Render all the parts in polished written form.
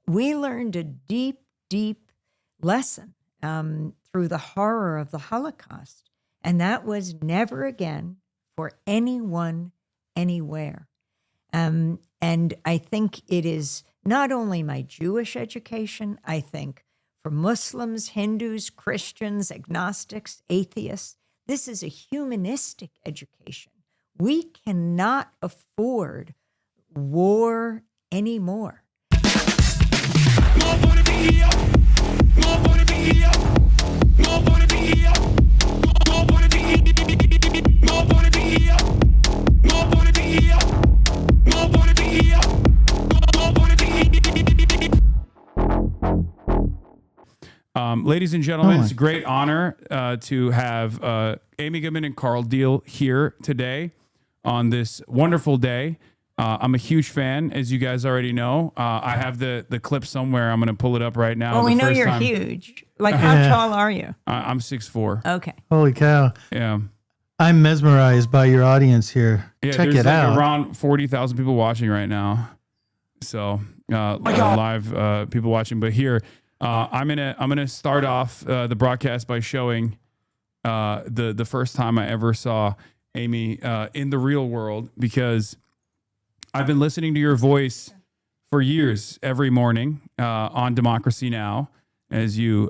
we learned a deep, deep lesson through the horror of the Holocaust. And that was never again for anyone, anywhere. And I think it is not only my Jewish education, I think for Muslims, Hindus, Christians, agnostics, atheists, this is a humanistic education. We cannot afford war anymore. Ladies and gentlemen, it's a great honor to have Amy Goodman and Carl Deal here today on this wonderful day. I'm a huge fan, as you guys already know. I have the clip somewhere. I'm going to pull it up right now. Well, we know you're huge. Like, how tall are you? I'm 6'4". Okay. Holy cow. Yeah. I'm mesmerized by your audience here. Yeah, Check there's it out. Around 40,000 people watching right now. So live people watching. But here, I'm gonna start off the broadcast by showing the first time I ever saw Amy in the real world, because I've been listening to your voice for years every morning on Democracy Now! As you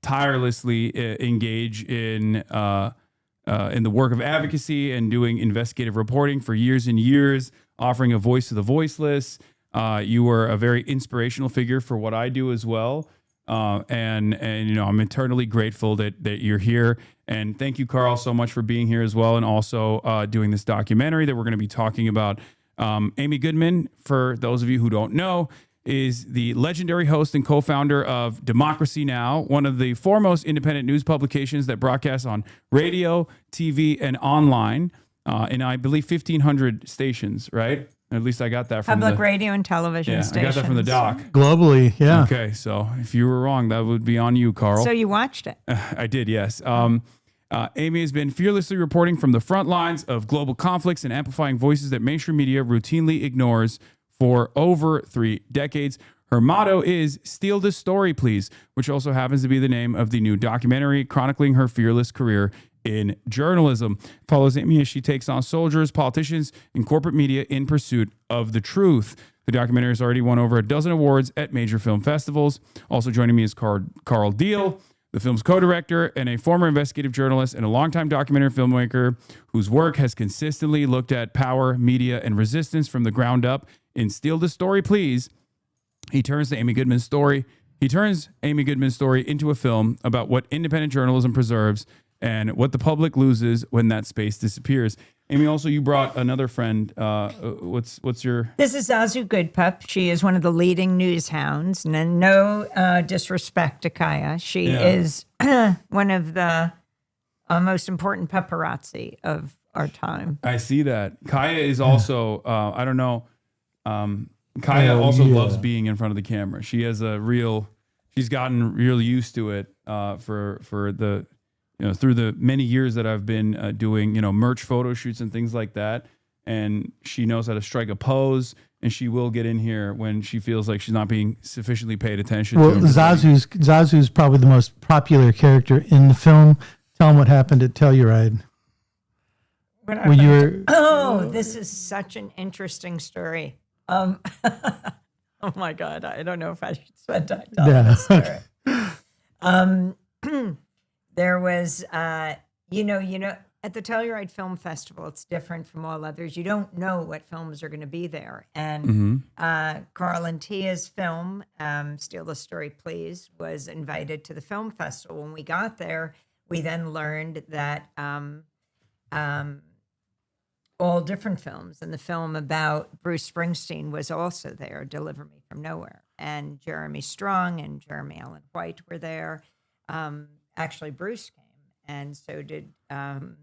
tirelessly engage in the work of advocacy and doing investigative reporting for years and years, offering a voice to the voiceless. You were a very inspirational figure for what I do as well. And you know, I'm eternally grateful that you're here. And thank you, Carl, so much for being here as well. And also doing this documentary that we're going to be talking about. Amy Goodman, for those of you who don't know, is the legendary host and co-founder of Democracy Now!, one of the foremost independent news publications that broadcasts on radio, TV, and online, in, I believe, 1,500 stations, right? At least I got that from Public radio and television stations. I got that from the doc. Globally, yeah. Okay, so if you were wrong, that would be on you, Carl. So you watched it? I did, yes. Amy has been fearlessly reporting from the front lines of global conflicts and amplifying voices that mainstream media routinely ignores for over 3 decades. Her motto is "Steal this story, please," which also happens to be the name of the new documentary chronicling her fearless career in journalism. Follows Amy as she takes on soldiers, politicians, and corporate media in pursuit of the truth. The documentary has already won over a dozen awards at major film festivals. Also joining me is Carl Deal, the film's co-director and a former investigative journalist and a longtime documentary filmmaker whose work has consistently looked at power, media, and resistance from the ground up. In Steal the Story, Please, he turns Amy Goodman's story into a film about what independent journalism preserves and what the public loses when that space disappears. Amy, also, you brought another friend. What's your... This is Zazu Goodpup. She is one of the leading news hounds. And no disrespect to Kaya. She is one of the most important paparazzi of our time. I see that. Kaya is also, I don't know, Kaya also loves being in front of the camera. She has she's gotten real used to it for the... through the many years that I've been doing, merch photo shoots and things like that. And she knows how to strike a pose, and she will get in here when she feels like she's not being sufficiently paid attention to. Zazu's probably the most popular character in the film. Tell him what happened at Telluride. This is such an interesting story. Oh my God, I don't know if I should spend time telling this story. There was, at the Telluride Film Festival, it's different from all others. You don't know what films are going to be there. And Carl and Tia's film, Steal the Story, Please, was invited to the film festival. When we got there, we then learned that all different films, and the film about Bruce Springsteen was also there, Deliver Me From Nowhere. And Jeremy Strong and Jeremy Allen White were there. Actually, Bruce came, and so did John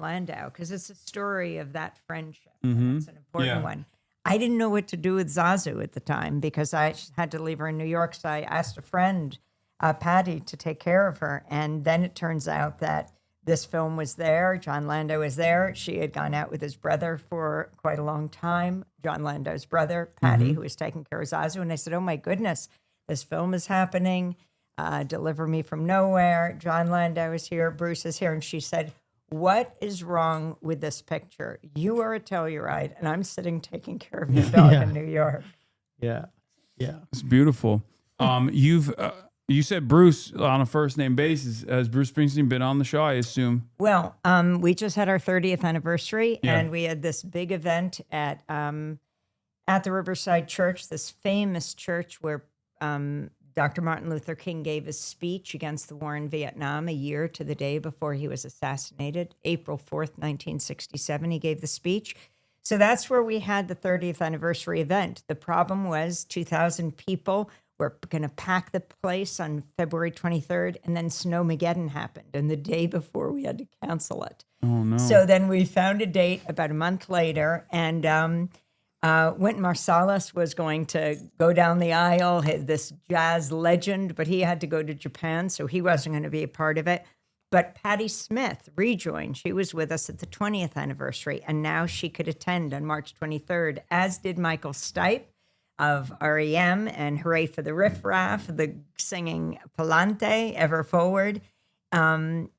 Landau, because it's a story of that friendship. And it's an important one. I didn't know what to do with Zazu at the time because I had to leave her in New York, so I asked a friend, Patty, to take care of her. And then it turns out that This film was there. John Lando was there. She had gone out with his brother for quite a long time. John Lando's brother, Patty, who was taking care of Zazu. And I said, oh my goodness, this film is happening. Deliver Me from Nowhere. John Lando is here. Bruce is here. And she said, what is wrong with this picture? You are a Telluride, and I'm sitting taking care of your dog in New York. Yeah. Yeah. It's beautiful. You said Bruce on a first name basis. Has Bruce Springsteen been on the show, I assume? Well, we just had our 30th anniversary, and we had this big event at the Riverside Church, this famous church where Dr. Martin Luther King gave his speech against the war in Vietnam a year to the day before he was assassinated. April 4th, 1967, he gave the speech. So that's where we had the 30th anniversary event. The problem was 2,000 people were going to pack the place on February 23rd, and then Snowmageddon happened. And the day before, we had to cancel it. Oh, no. So then we found a date about a month later, and Wynton Marsalis was going to go down the aisle, this jazz legend, but he had to go to Japan, so he wasn't going to be a part of it. But Patti Smith rejoined. She was with us at the 20th anniversary, and now she could attend on March 23rd, as did Michael Stipe of REM and Hooray for the Riff Raff, the singing Palante, Ever Forward. Michael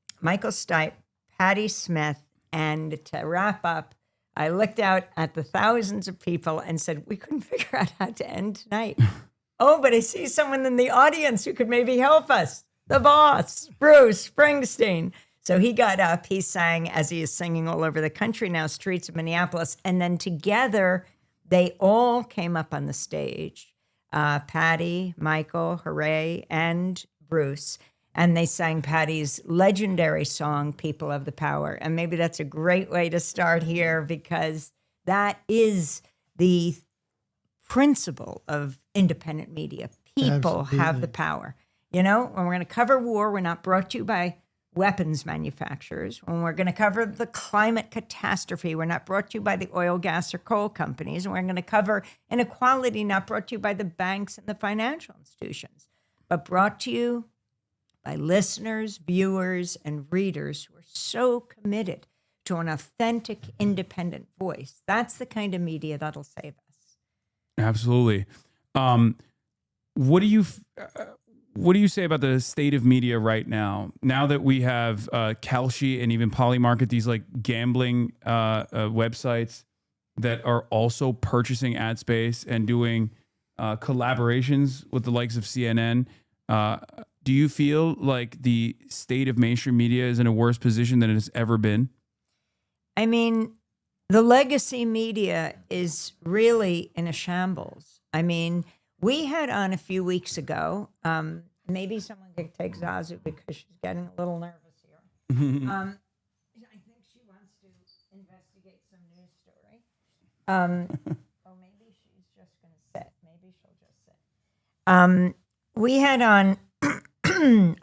Stipe, Patti Smith, and to wrap up, I looked out at the thousands of people and said, we couldn't figure out how to end tonight. Oh, but I see someone in the audience who could maybe help us. The boss, Bruce Springsteen. So he got up, he sang, as he is singing all over the country now, streets of Minneapolis. And then together, they all came up on the stage, Patty, Michael, Hooray, and Bruce. And they sang Patty's legendary song, People of the Power. And maybe that's a great way to start here, because that is the principle of independent media. People have the power. You know, when we're going to cover war, we're not brought to you by weapons manufacturers. When we're going to cover the climate catastrophe, we're not brought to you by the oil, gas, or coal companies. And we're going to cover inequality, not brought to you by the banks and the financial institutions, but brought to you by listeners, viewers, and readers who are so committed to an authentic, independent voice. That's the kind of media that'll save us. Absolutely. What do you say about the state of media right now? Now that we have Kalshi and even Polymarket, these like gambling websites that are also purchasing ad space and doing collaborations with the likes of CNN. Do you feel like the state of mainstream media is in a worse position than it has ever been? I mean, the legacy media is really in a shambles. I mean, we had on a few weeks ago, maybe someone could take Zazu because she's getting a little nervous here. I think she wants to investigate some news story. Oh, maybe she's just going to sit. Maybe she'll just sit. We had on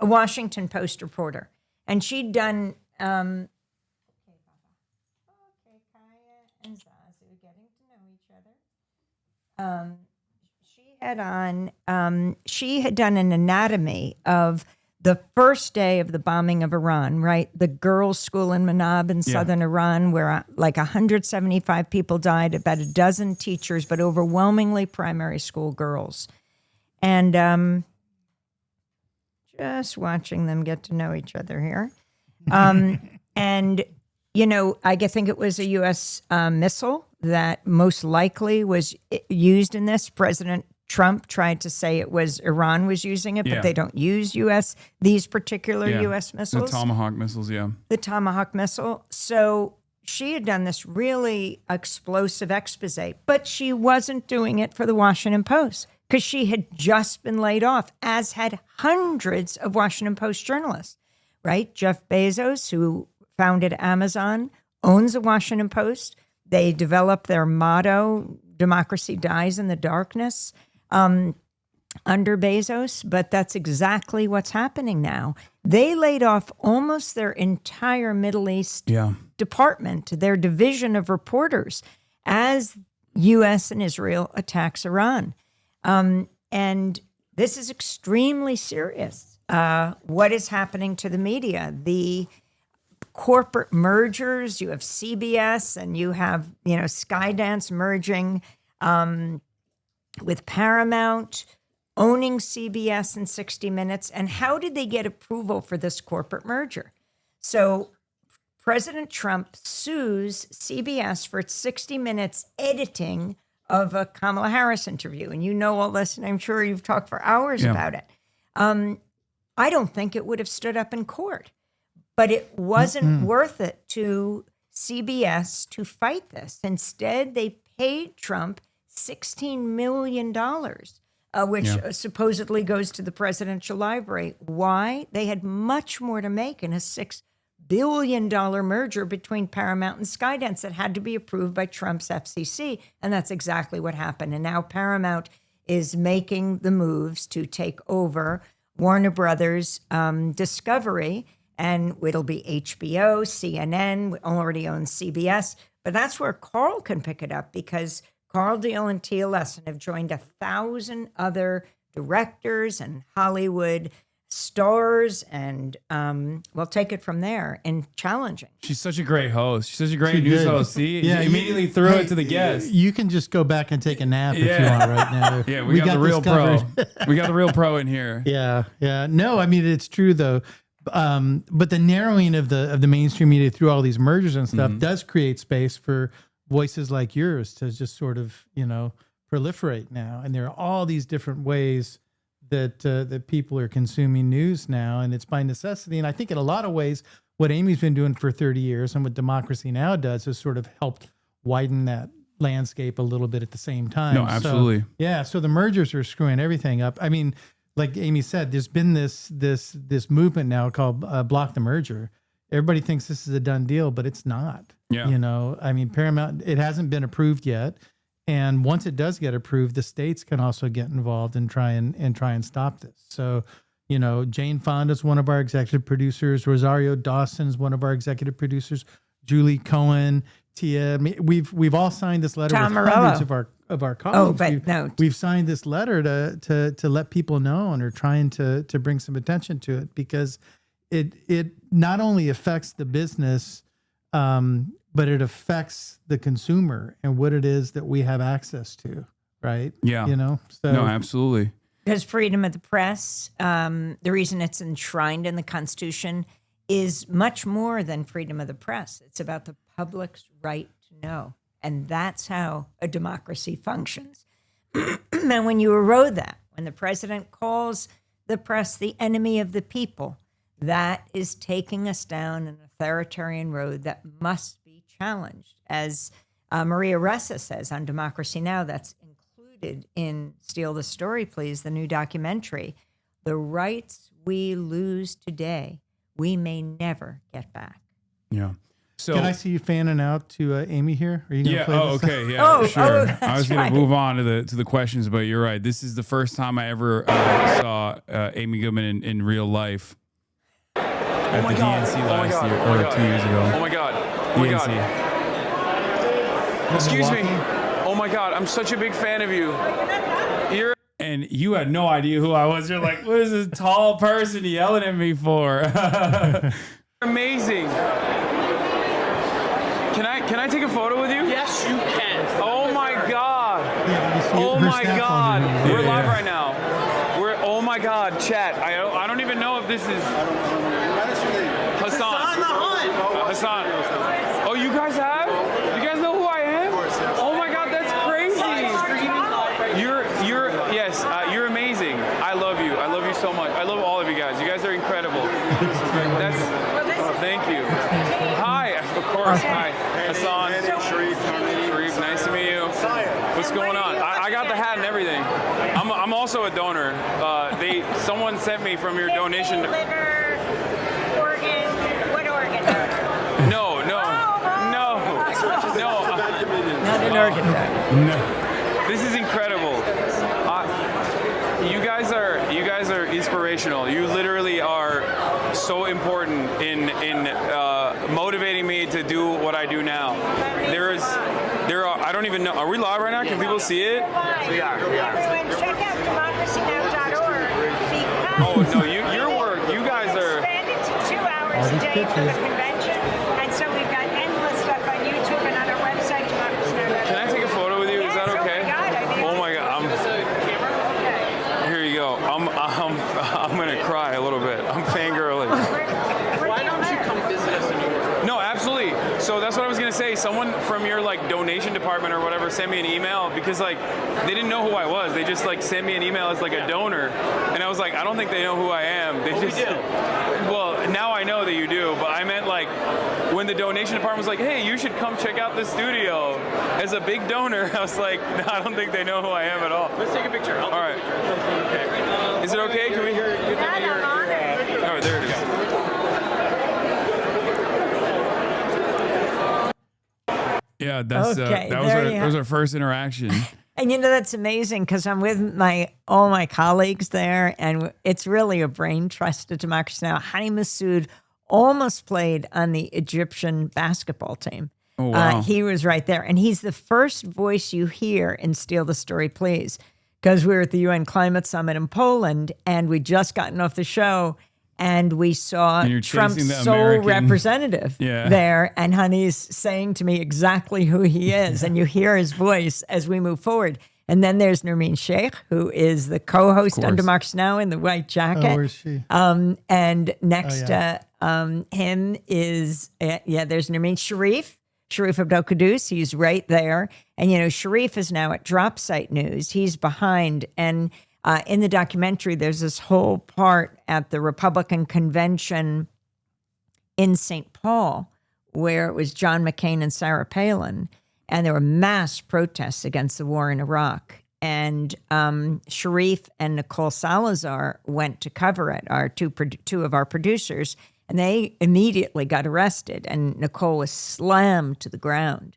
a Washington Post reporter, and she'd done, okay, Kaya and Zazu getting to know each other. She had done an anatomy of the first day of the bombing of Iran, right? The girls' school in Manab in southern Iran, where like 175 people died, about a dozen teachers, but overwhelmingly primary school girls. And just watching them get to know each other here. And, you know, I think it was a U.S. Missile that most likely was used in this. President Trump tried to say it was Iran was using it, but they don't use these particular U.S. missiles. The Tomahawk missiles, The Tomahawk missile. So she had done this really explosive expose, but she wasn't doing it for the Washington Post because she had just been laid off, as had hundreds of Washington Post journalists, right? Jeff Bezos, who founded Amazon, owns the Washington Post. They developed their motto, democracy dies in the darkness, under Bezos, but that's exactly what's happening now. They laid off almost their entire Middle East department, their division of reporters, as U.S. and Israel attacks Iran. And this is extremely serious. What is happening to the media? The corporate mergers. You have CBS and you have, Skydance merging with Paramount, owning CBS and 60 Minutes. And how did they get approval for this corporate merger? So President Trump sues CBS for its 60 Minutes editing of a Kamala Harris interview. And you know all this, and I'm sure you've talked for hours about it. I don't think it would have stood up in court, but it wasn't worth it to CBS to fight this. Instead, they paid Trump $16 million, which supposedly goes to the presidential library. Why? They had much more to make in a $6 billion merger between Paramount and Skydance that had to be approved by Trump's FCC. And that's exactly what happened. And now Paramount is making the moves to take over Warner Brothers Discovery, and it'll be HBO, CNN, already owns CBS. But that's where Carl can pick it up, because Carl Deal and Tia Lesson have joined 1,000 other directors and Hollywood stars, and we'll take it from there in challenging. She's such a great host. She's such a great news host. See, she immediately threw it to the guests. You can just go back and take a nap if you want right now. Yeah, we got the real pro. We got the real pro in here. Yeah. No, I mean, it's true though. But the narrowing of the mainstream media through all these mergers and stuff does create space for voices like yours to just sort of, proliferate now. And there are all these different ways that people are consuming news now, and it's by necessity. And I think in a lot of ways, what Amy's been doing for 30 years and what Democracy Now! Does is sort of helped widen that landscape a little bit at the same time. No, absolutely. So the mergers are screwing everything up. I mean, like Amy said, there's been this movement now called Block the Merger. Everybody thinks this is a done deal, but it's not. Yeah. I mean, Paramount, it hasn't been approved yet. And once it does get approved, the states can also get involved and try and stop this. So, Jane Fonda's one of our executive producers. Rosario Dawson's one of our executive producers. Julie Cohen, Tia. I mean, we've all signed this letter Tom with Morello. hundreds of our colleagues. Oh, but we've signed this letter to let people know, and are trying to bring some attention to it, because it not only affects the business, but it affects the consumer and what it is that we have access to, right? Yeah. So No, absolutely. Because freedom of the press, the reason it's enshrined in the Constitution, is much more than freedom of the press. It's about the public's right to know. And that's how a democracy functions. And when you erode that, when the president calls the press the enemy of the people, that is taking us down an authoritarian road that must be challenged. As Maria Ressa says on Democracy Now!, that's included in Steal the Story, Please, the new documentary. The rights we lose today, we may never get back. Yeah. So can I see you fanning out to Amy here? Are you going to play this? Okay. Yeah, sure. I was going right. to move on to the questions, but you're right. This is the first time I ever saw Amy Goodman in real life. At the DNC last year, or 2 years ago. Oh my God. Oh my God. Excuse me. Oh my God. I'm such a big fan of you. And you had no idea who I was. You're like, what is this tall person yelling at me for? Amazing. Can I take a photo with you? Yes, you can. Oh my God. Oh Her my snap God. on We're live right now. Oh my God, chat. I don't even know if this is Hasan. Hasan. Oh, you guys have? You guys know who I am? Oh my God, that's crazy. You're amazing. I love you. I love you so much. I love all of you guys. You guys are incredible. Thank you. Hi, of course. Hi, Hasan. Sharif, nice to meet you. What's going on? I got the hat and everything. I'm also a donor. Someone sent me from your donation. Liver, organ, what organ? No. Not an organ. No. This is incredible. You guys are inspirational. You literally are so important in motivating me to do what I do now. There are. I don't even know. Are we live right now? Can people see it? Yeah. Check out democracynow.org. Oh no, your work. You guys are. Expanded to 2 hours a day for the convention. I'm gonna cry a little bit. I'm fangirling. Why don't you come visit us in New York? No, absolutely. So that's what I was gonna say. Someone from your like donation department or whatever sent me an email because like they didn't know who I was. They just like sent me an email as like a donor, and I was like, I don't think they know who I am. They just we do. Well, now I know that you do, but I meant like when the donation department was like, hey, you should come check out the studio as a big donor. I was like, no, I don't think they know who I am at all. Let's take a picture. All right. Okay. Is it okay? Can we hear? Oh, there it is. Yeah, that's Okay, that was our first interaction. And that's amazing because I'm with all my colleagues there, and it's really a brain trust to democracy now. Hani Massoud almost played on the Egyptian basketball team. Oh, wow. He was right there, and he's the first voice you hear in Steal the Story, Please, because we were at the UN Climate Summit in Poland, and we'd just gotten off the show, and we saw Trump's sole representative there, and Honey's saying to me exactly who he is, and you hear his voice as we move forward. And then there's Nermeen Sheikh, who is the co-host on Democracy Now! In the white jacket. Oh, where's she? And next to him is, there's Nermeen Sharif Abdel Qaddus. He's right there. And, Sharif is now at Drop Site News. He's behind. And in the documentary, there's this whole part at the Republican convention in St. Paul where it was John McCain and Sarah Palin, and there were mass protests against the war in Iraq. And Sharif and Nicole Salazar went to cover it, our two of our producers, and they immediately got arrested, and Nicole was slammed to the ground.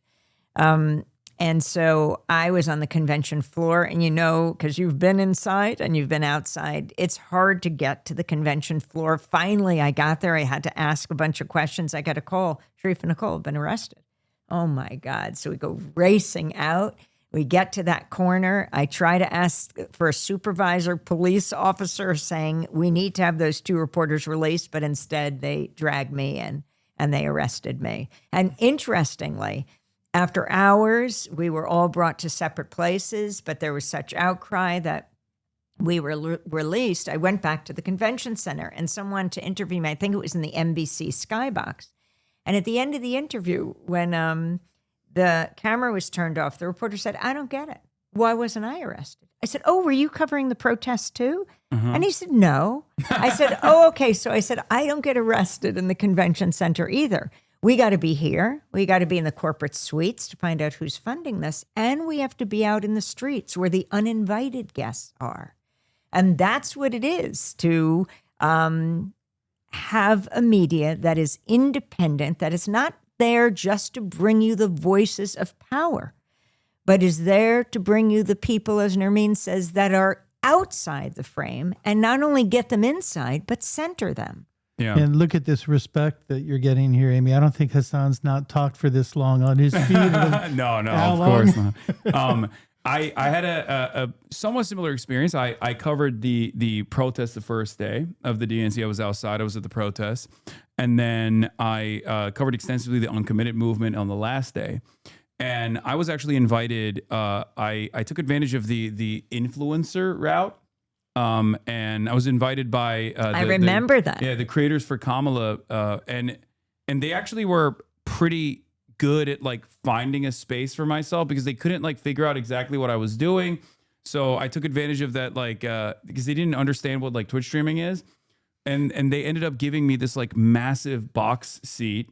And so I was on the convention floor, and because you've been inside and you've been outside, it's hard to get to the convention floor. Finally, I got there. I had to ask a bunch of questions. I got a call. Sharif and Nicole have been arrested. Oh, my God. So we go racing out. We get to that corner. I try to ask for a supervisor, police officer saying, we need to have those two reporters released, but instead they dragged me in and they arrested me. And interestingly, after hours, we were all brought to separate places, but there was such outcry that we were released. I went back to the convention center and someone to interview me, I think it was in the NBC Skybox. And at the end of the interview, when the camera was turned off, the reporter said, I don't get it. Why wasn't I arrested? I said, oh, were you covering the protests too? And he said, no. I said, oh, okay. So I said, I don't get arrested in the convention center either. We got to be here. We got to be in the corporate suites to find out who's funding this. And we have to be out in the streets where the uninvited guests are. And that's what it is to have a media that is independent, that is not there just to bring you the voices of power, but is there to bring you the people, as Nermeen says, that are outside the frame and not only get them inside, but center them. Yeah. And look at this respect that you're getting here, Amy. I don't think Hasan's not talked for this long on his feet. No, of course not. I had a somewhat similar experience. I covered the protest the first day of the DNC. I was outside. I was at the protest. And then I covered extensively the uncommitted movement on the last day. And I was actually invited. I took advantage of the influencer route. And I was invited by I remember that. Yeah, the Creators for Kamala, and they actually were pretty good at like finding a space for myself because they couldn't like figure out exactly what I was doing. So I took advantage of that, like because they didn't understand what like Twitch streaming is, and they ended up giving me this like massive box seat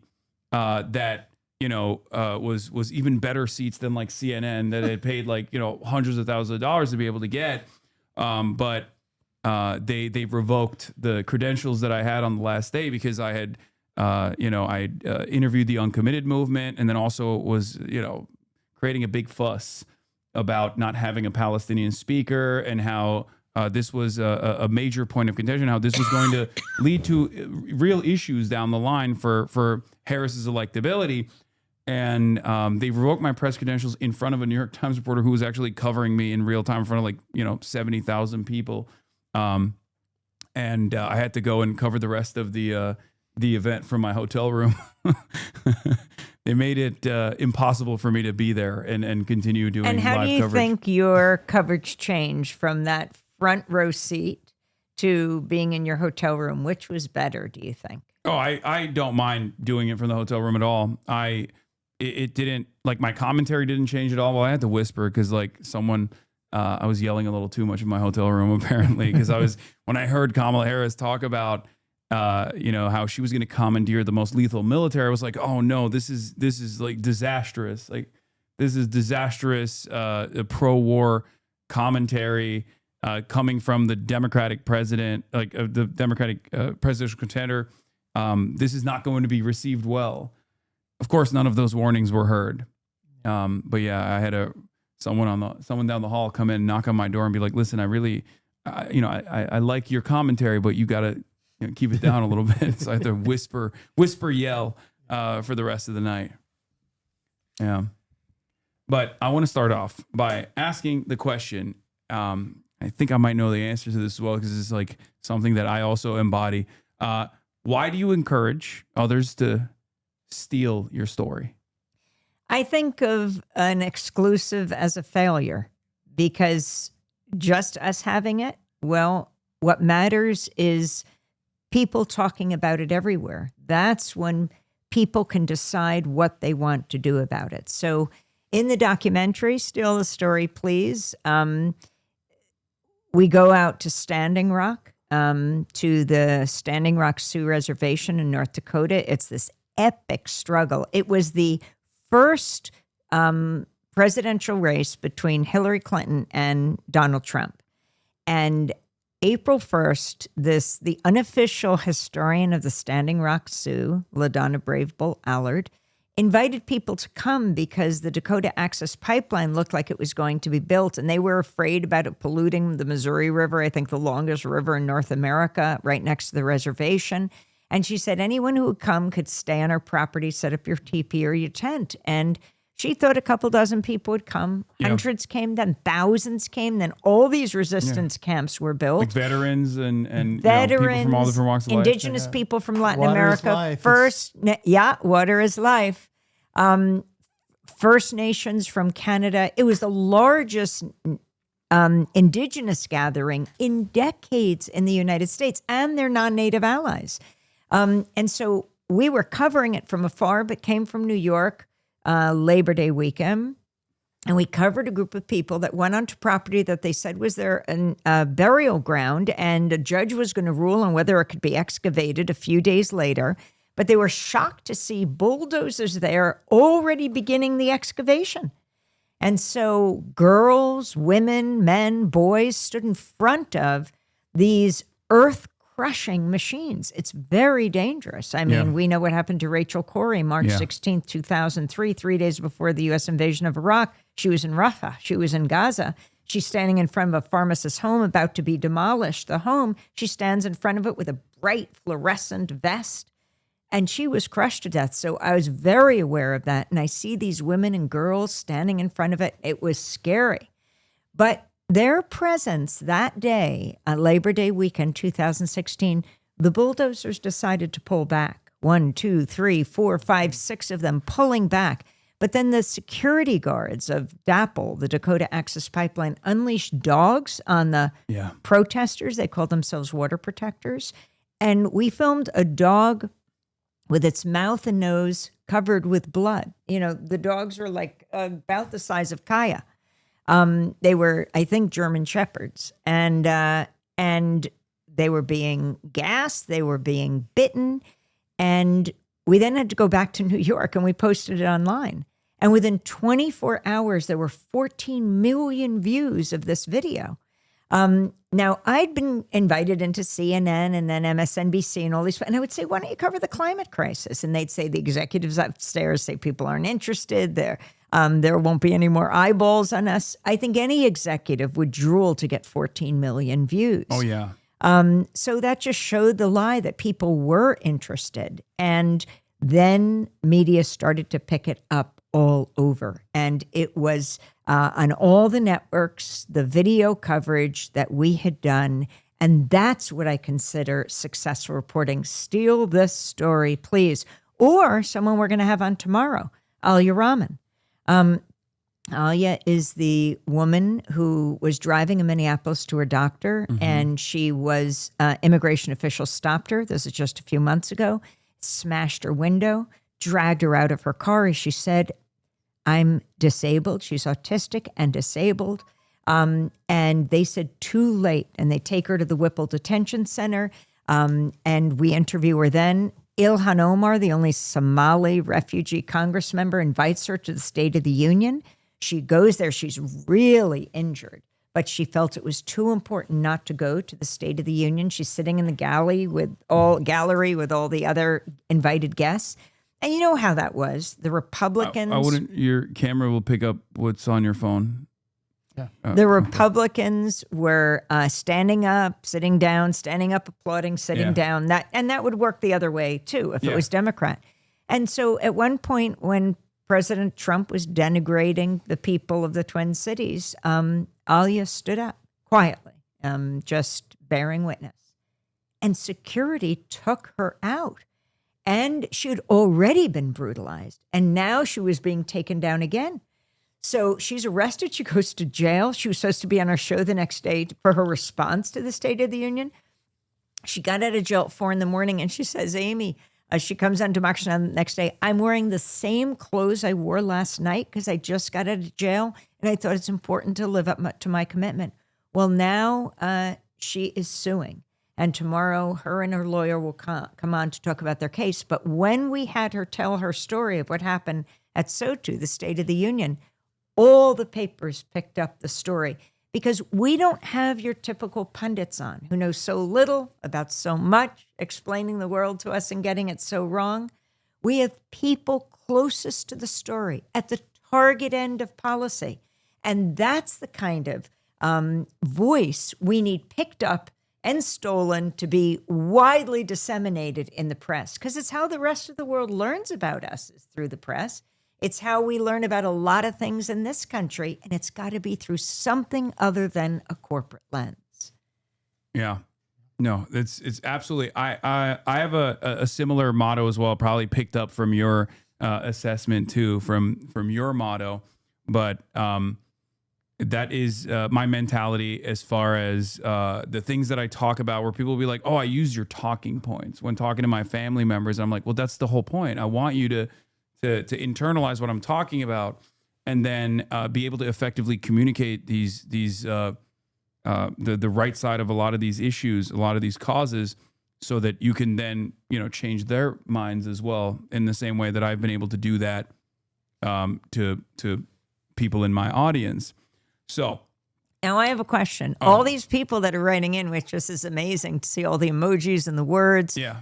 that was even better seats than like CNN that had paid like hundreds of thousands of dollars to be able to get. But they revoked the credentials that I had on the last day because I had, I interviewed the uncommitted movement and then also was, creating a big fuss about not having a Palestinian speaker and how this was a major point of contention, how this was going to lead to real issues down the line for Harris's electability. And they revoked my press credentials in front of a New York Times reporter who was actually covering me in real time in front of 70,000 people. And I had to go and cover the rest of the event from my hotel room. They made it impossible for me to be there and continue doing live coverage. And how do you think your coverage changed from that front row seat to being in your hotel room? Which was better, do you think? Oh, I don't mind doing it from the hotel room at all. It didn't, like, my commentary didn't change at all. Well, I had to whisper because like someone, I was yelling a little too much in my hotel room apparently, because when I heard Kamala Harris talk about, how she was going to commandeer the most lethal military, I was like, oh no, this is like disastrous. Like, this is disastrous, pro-war commentary coming from the Democratic president, the Democratic presidential contender. This is not going to be received well. Of course, none of those warnings were heard. But yeah, I had someone down the hall come in, knock on my door, and be like, "Listen, I like your commentary, but you got to keep it down a little bit." So I had to whisper, yell for the rest of the night. Yeah. But I want to start off by asking the question. I think I might know the answer to this as well, because it's like something that I also embody. Why do you encourage others to steal your story? I think of an exclusive as a failure, because just us having it, well, what matters is people talking about it everywhere. That's when people can decide what they want to do about it. So in the documentary, Steal the Story, Please, we go out to Standing Rock, to the Standing Rock Sioux Reservation in North Dakota. It's this epic struggle. It was the first presidential race between Hillary Clinton and Donald Trump. And April 1st, the unofficial historian of the Standing Rock Sioux, LaDonna Brave Bull Allard, invited people to come because the Dakota Access Pipeline looked like it was going to be built, and they were afraid about it polluting the Missouri River, I think the longest river in North America, right next to the reservation. And she said anyone who would come could stay on her property, set up your teepee or your tent. And she thought a couple dozen people would come. Yeah. Hundreds came, then thousands came. Then all these resistance camps were built. Like veterans and veterans, people from all different walks of life. indigenous people from Latin Water is America. life. Water is life. First Nations from Canada. It was the largest indigenous gathering in decades in the United States, and their non-native allies. And so we were covering it from afar, but came from New York, Labor Day weekend. And we covered a group of people that went onto property that they said was their burial ground, and a judge was going to rule on whether it could be excavated a few days later. But they were shocked to see bulldozers there already beginning the excavation. And so girls, women, men, boys stood in front of these earth-crushing machines. It's very dangerous. I mean, we know what happened to Rachel Corrie, March 16th, 2003, 3 days before the U.S. invasion of Iraq. She was in Rafah. She was in Gaza. She's standing in front of a pharmacist's home about to be demolished. The home, she stands in front of it with a bright fluorescent vest. And she was crushed to death. So I was very aware of that. And I see these women and girls standing in front of it. It was scary. But their presence that day, Labor Day weekend, 2016, the bulldozers decided to pull back. 1, 2, 3, 4, 5, 6 of them pulling back. But then the security guards of DAPL, the Dakota Access Pipeline, unleashed dogs on the protesters. They called themselves water protectors. And we filmed a dog with its mouth and nose covered with blood. You know, the dogs were like about the size of Kaya. They were, I think, German Shepherds. And they were being gassed. They were being bitten. And we then had to go back to New York, and we posted it online. And within 24 hours, there were 14 million views of this video. Now, I'd been invited into CNN and then MSNBC and all these, and I would say, why don't you cover the climate crisis? And they'd say the executives upstairs say people aren't interested. There won't be any more eyeballs on us. I think any executive would drool to get 14 million views. Oh, yeah. So that just showed the lie that people were interested. And then media started to pick it up all over. And it was on all the networks, the video coverage that we had done. And that's what I consider successful reporting. Steal this story, please. Or someone we're going to have on tomorrow, Alia Rahman. Alia is the woman who was driving in Minneapolis to her doctor, and she was immigration officials stopped her. This is just a few months ago. Smashed her window, dragged her out of her car. As she said, I'm disabled. She's autistic and disabled. And they said too late, and they take her to the Whipple Detention Center. And we interview her then. Ilhan Omar, the only Somali refugee Congress member, invites her to the State of the Union. She goes there. She's really injured, but she felt it was too important not to go to the State of the Union. She's sitting in the gallery with all the other invited guests. And you know how that was. The Republicans. I wouldn't. Your camera will pick up what's on your phone. Yeah. The Republicans were standing up, sitting down, standing up, applauding, sitting down. That would work the other way too if it was Democrat. And so at one point when President Trump was denigrating the people of the Twin Cities, Alia stood up quietly, just bearing witness. And security took her out. And she had already been brutalized. And now she was being taken down again. So she's arrested. She goes to jail. She was supposed to be on our show the next day for her response to the State of the Union. She got out of jail at 4 a.m. and she says, Amy, she comes on Democracy Now! The next day, I'm wearing the same clothes I wore last night because I just got out of jail and I thought it's important to live up to my commitment. Well, now she is suing. And tomorrow, her and her lawyer will come on to talk about their case. But when we had her tell her story of what happened at SOTU, the State of the Union, all the papers picked up the story because we don't have your typical pundits on who know so little about so much, explaining the world to us and getting it so wrong. We have people closest to the story at the target end of policy. And that's the kind of voice we need picked up and stolen to be widely disseminated in the press, because it's how the rest of the world learns about us is through the press. It's how we learn about a lot of things in this country, and it's got to be through something other than a corporate lens. Yeah. No, it's absolutely. I have a similar motto as well, probably picked up from your assessment too, from your motto, but that is my mentality as far as the things that I talk about, where people will be like, oh, I use your talking points when talking to my family members. I'm like, well, that's the whole point. I want you to internalize what I'm talking about, and then be able to effectively communicate the right side of a lot of these issues, a lot of these causes, so that you can then, change their minds as well, in the same way that I've been able to do that to people in my audience. So now I have a question. All these people that are writing in, which just is amazing to see all the emojis and the words. Yeah.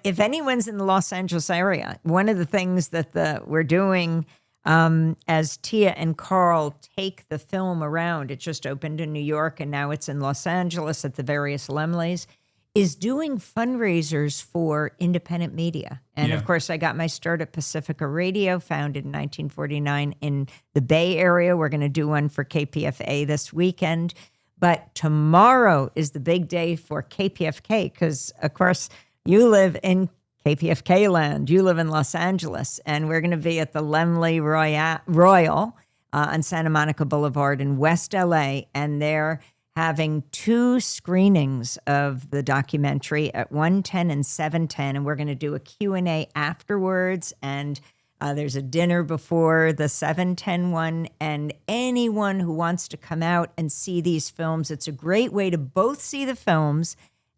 If anyone's in the Los Angeles area, one of the things that we're doing as Tia and Carl take the film around, it just opened in New York and now it's in Los Angeles at the various Lemleys, is doing fundraisers for independent media. And of course, I got my start at Pacifica Radio, founded in 1949 in the Bay Area. We're going to do one for KPFA this weekend. But tomorrow is the big day for KPFK because, of course, you live in KPFK land. You live in Los Angeles. And we're going to be at the Lemley Royal on Santa Monica Boulevard in West LA. And they're having 2 screenings of the documentary at 1:10 and 7:10, and we're going to do a Q&A afterwards, and there's a dinner before the 7:10 one, and anyone who wants to come out and see these films, it's a great way to both see the films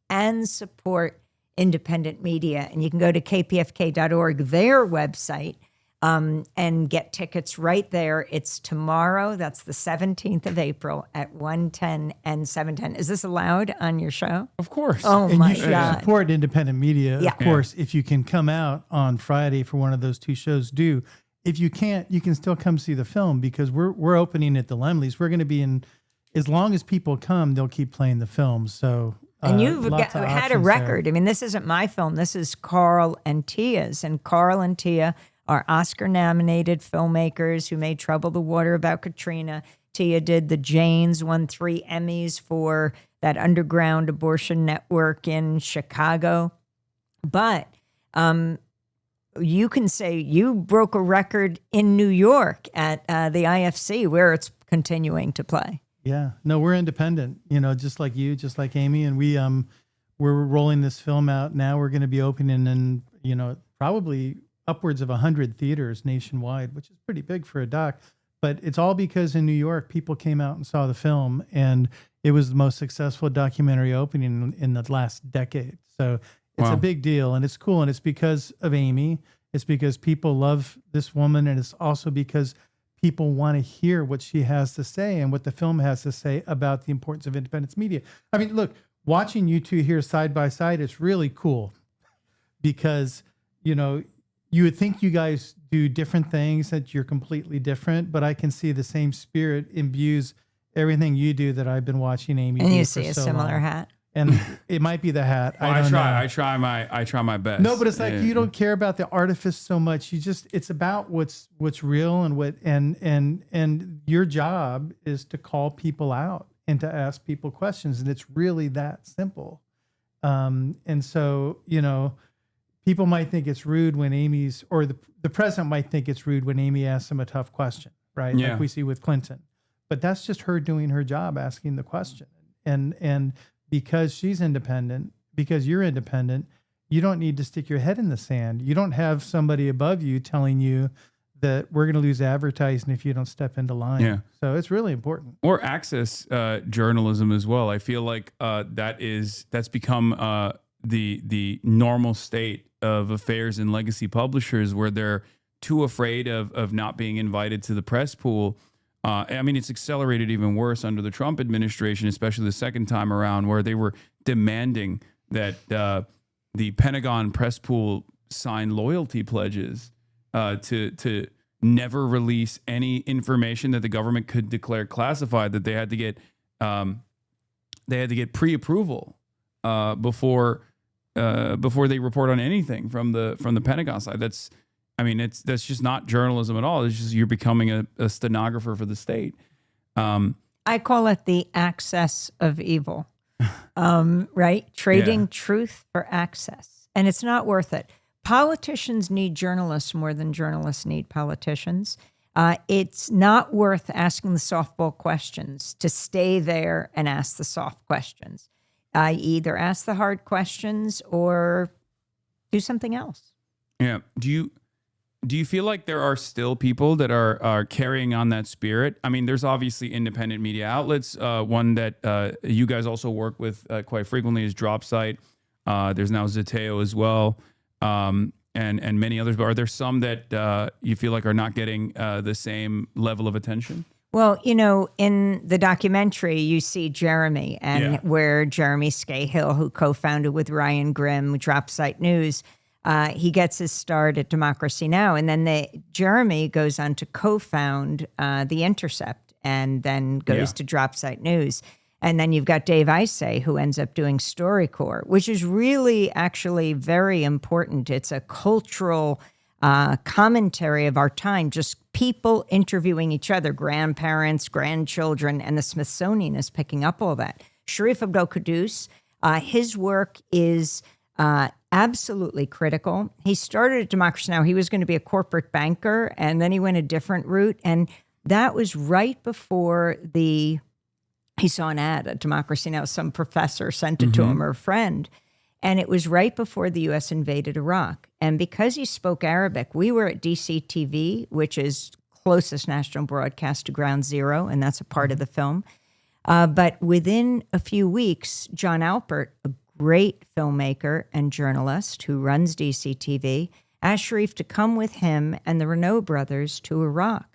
and support independent media. And you can go to kpfk.org, their website, and get tickets right there. It's tomorrow. That's the 17th of April at 1:10 and 7:10. Is this allowed on your show? of course. Oh, And my you should God. support independent media, Yeah. of course. If you can come out on Friday for one of those 2 shows, do. If you can't, you can still come see the film because we're opening at the Lemleys. We're going to be in, as long as people come, they'll keep playing the film. So And you've lots of had a options record. there. I mean, this isn't my film. This is Carl and Tia's. And Carl and Tia are Oscar-nominated filmmakers who made Trouble the Water about Katrina. Tia did The Janes, won 3 Emmys for that underground abortion network in Chicago. But you can say you broke a record in New York at the IFC where it's continuing to play. Yeah, no, we're independent, just like you, just like Amy. And we're rolling this film out now. We're going to be opening in, probably upwards of 100 theaters nationwide, which is pretty big for a doc. But it's all because in New York, people came out and saw the film, and it was the most successful documentary opening in the last decade. So it's a big deal, and it's cool. And it's because of Amy. It's because people love this woman. And it's also because people want to hear what she has to say and what the film has to say about the importance of independent media. I mean, look, watching you two here side by side, it's really cool because, you would think you guys do different things, that you're completely different, but I can see the same spirit imbues everything you do that I've been watching Amy do. And you for see a so similar long. hat. And it might be the hat. Well, I try my best. No, but it's like you don't care about the artifice so much. It's about what's real and your job is to call people out and to ask people questions, and it's really that simple. And so, people might think it's rude when the president might think it's rude when Amy asks him a tough question, right? Yeah. Like we see with Clinton. But that's just her doing her job, asking the question. And because she's independent, because you're independent, you don't need to stick your head in the sand. You don't have somebody above you telling you that we're going to lose advertising if you don't step into line. Yeah. So it's really important. Or access journalism as well. I feel like that's become the normal state of affairs in legacy publishers, where they're too afraid of not being invited to the press pool. I mean, it's accelerated even worse under the Trump administration, especially the second time around, where they were demanding that the Pentagon press pool sign loyalty pledges to never release any information that the government could declare classified, that they had to get pre-approval before they report on anything from the Pentagon side. That's just not journalism at all. It's just you're becoming a stenographer for the state. I call it the access of evil, right? Trading truth for access. And it's not worth it. Politicians need journalists more than journalists need politicians. It's not worth asking the softball questions, to stay there and ask the soft questions. Either ask the hard questions or do something else. Yeah. Do you feel like there are still people that are carrying on that spirit? I mean, there's obviously independent media outlets. One that you guys also work with quite frequently is Dropsite. There's now Zeteo as well, and many others. But are there some that you feel like are not getting the same level of attention? Well, in the documentary, you see Jeremy, and where Jeremy Scahill, who co-founded with Ryan Grimm Dropsite News, he gets his start at Democracy Now! And then Jeremy goes on to co-found The Intercept, and then goes to Dropsite News. And then you've got Dave Isay, who ends up doing StoryCorps, which is really actually very important. It's a cultural commentary of our time, just people interviewing each other, grandparents, grandchildren, and the Smithsonian is picking up all that. Sharif Abdel-Quddus, his work is absolutely critical. He started at Democracy Now! He was going to be a corporate banker, and then he went a different route. And that was right before he saw an ad at Democracy Now! Some professor sent it to him, or a friend. And it was right before the U.S. invaded Iraq. And because he spoke Arabic, we were at DCTV, which is closest national broadcast to Ground Zero, and that's a part of the film. But within a few weeks, John Alpert, a great filmmaker and journalist who runs DCTV, asked Sharif to come with him and the Renault brothers to Iraq.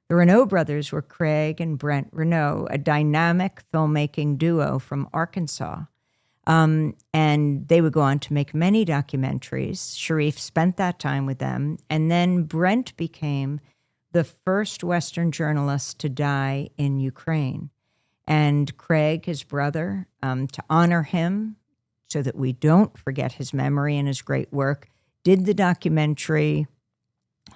The Renault brothers were Craig and Brent Renault, a dynamic filmmaking duo from Arkansas. And they would go on to make many documentaries. Sharif spent that time with them. And then Brent became the first Western journalist to die in Ukraine. And Craig, his brother, to honor him so that we don't forget his memory and his great work, did the documentary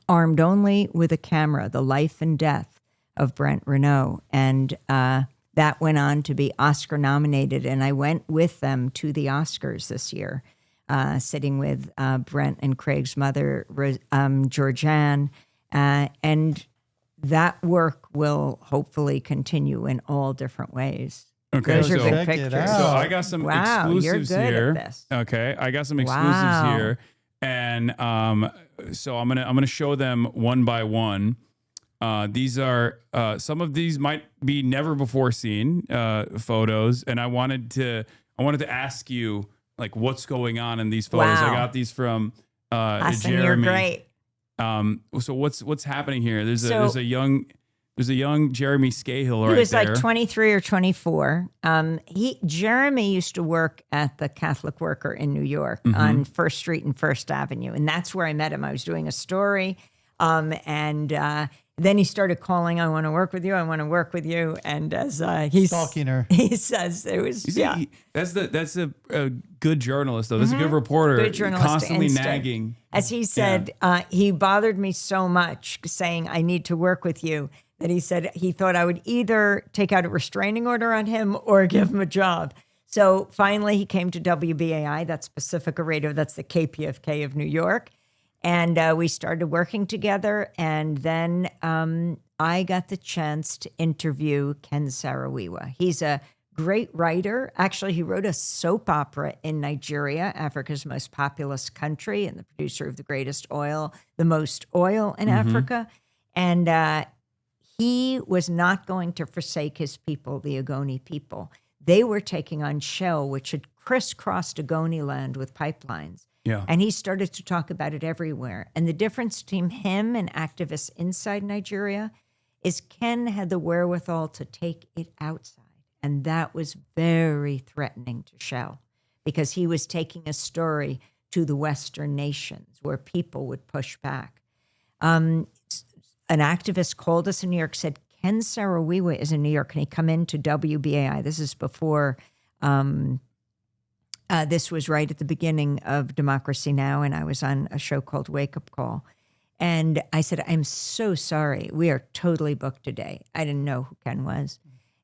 Armed Only with a Camera, The Life and Death of Brent Renault. And that went on to be Oscar nominated, and I went with them to the Oscars this year. sitting with Brent and Craig's mother, Georgianne. And that work will hopefully continue in all different ways. Okay, Those are so- big Check it pictures. out. So I got some Wow, you're exclusives good at here. this. Okay, I got some exclusives Wow. here, and so I'm gonna show them one by one. These are some of these might be never before seen photos, and I wanted to ask you like what's going on in these photos. I Wow. got these from Hasan, Jeremy. you're great. So what's happening here? There's So- a young Jeremy Scahill He right was there. like 23 or 24. Jeremy used to work at the Catholic Worker in New York on First Street and First Avenue, and that's where I met him. I was doing a story, and then he started calling. I want to work with you. I want to work with you. And as he's Stalking her. he says it was You see, that's a good journalist though. That's a good reporter. Good journalistic constantly instinct. nagging. As he said, he bothered me so much saying, I need to work with you, that he said he thought I would either take out a restraining order on him or give him a job. So finally, he came to WBAI, that's Pacifica Radio, that's the KPFK of New York. And we started working together. And then I got the chance to interview Ken Saro-Wiwa. He's a great writer. Actually, he wrote a soap opera in Nigeria, Africa's most populous country, and the producer of the greatest oil, the most oil in Africa. And he was not going to forsake his people, the Ogoni people. They were taking on Shell, which had crisscrossed Ogoni land with pipelines. Yeah. And he started to talk about it everywhere. And the difference between him and activists inside Nigeria is Ken had the wherewithal to take it outside. And that was very threatening to Shell because he was taking a story to the Western nations where people would push back. An activist called us in New York, said, Ken Saro-Wiwa is in New York. Can he come into WBAI? This is before, this was right at the beginning of Democracy Now! And I was on a show called Wake Up Call. And I said, I'm so sorry. We are totally booked today. I didn't know who Ken was.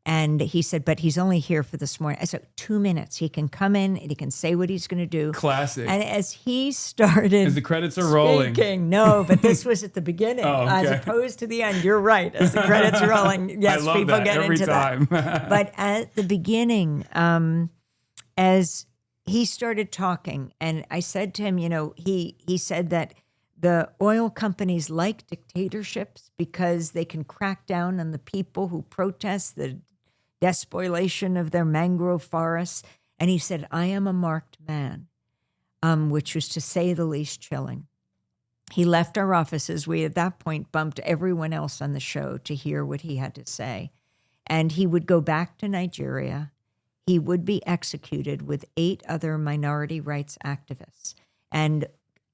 And he said, but he's only here for this morning. I said, 2 minutes. He can come in and he can say what he's going to do. Classic. And as he started, As the credits are rolling. speaking, no, but this was at the beginning, Oh, okay. as opposed to the end. You're right. As the credits are rolling, yes, I love people that get every into time. that. But at the beginning, as he started talking, and I said to him, he said that the oil companies like dictatorships because they can crack down on the people who protest the despoilation of their mangrove forests. And he said, I am a marked man, which was to say the least chilling. He left our offices. We, at that point, bumped everyone else on the show to hear what he had to say. And he would go back to Nigeria. He would be executed with 8 other minority rights activists. And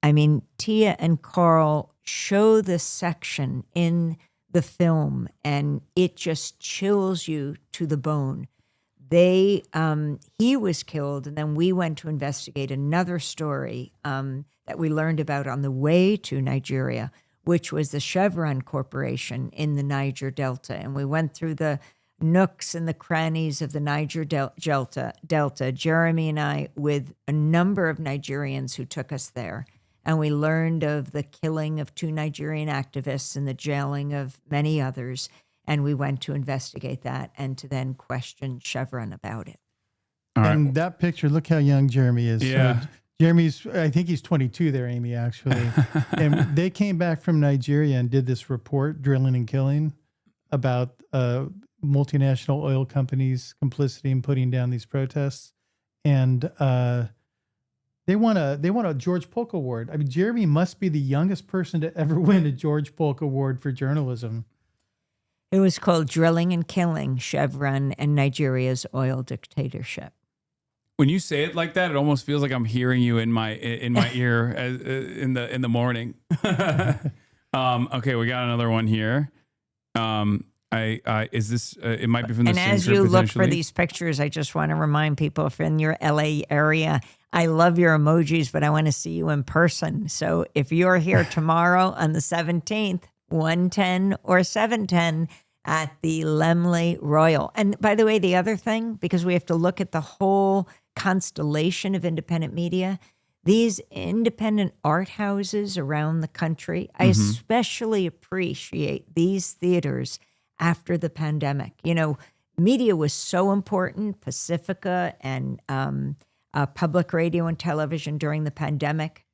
I mean, Tia and Carl show this section in the film, and it just chills you to the bone. He was killed, and then we went to investigate another story that we learned about on the way to Nigeria, which was the Chevron Corporation in the Niger Delta. And we went through the nooks and the crannies of the Niger Delta, Jeremy and I, with a number of Nigerians who took us there. And we learned of the killing of 2 Nigerian activists and the jailing of many others. And we went to investigate that and to then question Chevron about it. All right. And that picture, look how young Jeremy is. Yeah. Jeremy's, I think he's 22 there, Amy, actually. And they came back from Nigeria and did this report, Drilling and Killing, about multinational oil companies' complicity in putting down these protests. And they won a George Polk Award. I mean, Jeremy must be the youngest person to ever win a George Polk Award for journalism. It was called Drilling and Killing, Chevron and Nigeria's Oil Dictatorship. When you say it like that, it almost feels like I'm hearing you in my ear in the morning. Okay, we got another one here. Is this? It might be from the And same as trip, you look for potentially. these pictures, I just want to remind people, if in your LA area, I love your emojis, but I want to see you in person. So if you're here tomorrow on the 17th, 1:10 or 7:10 at the Lemley Royal. And by the way, the other thing, because we have to look at the whole constellation of independent media, these independent art houses around the country, I especially appreciate these theaters after the pandemic. You know, media was so important, Pacifica and public radio and television during the pandemic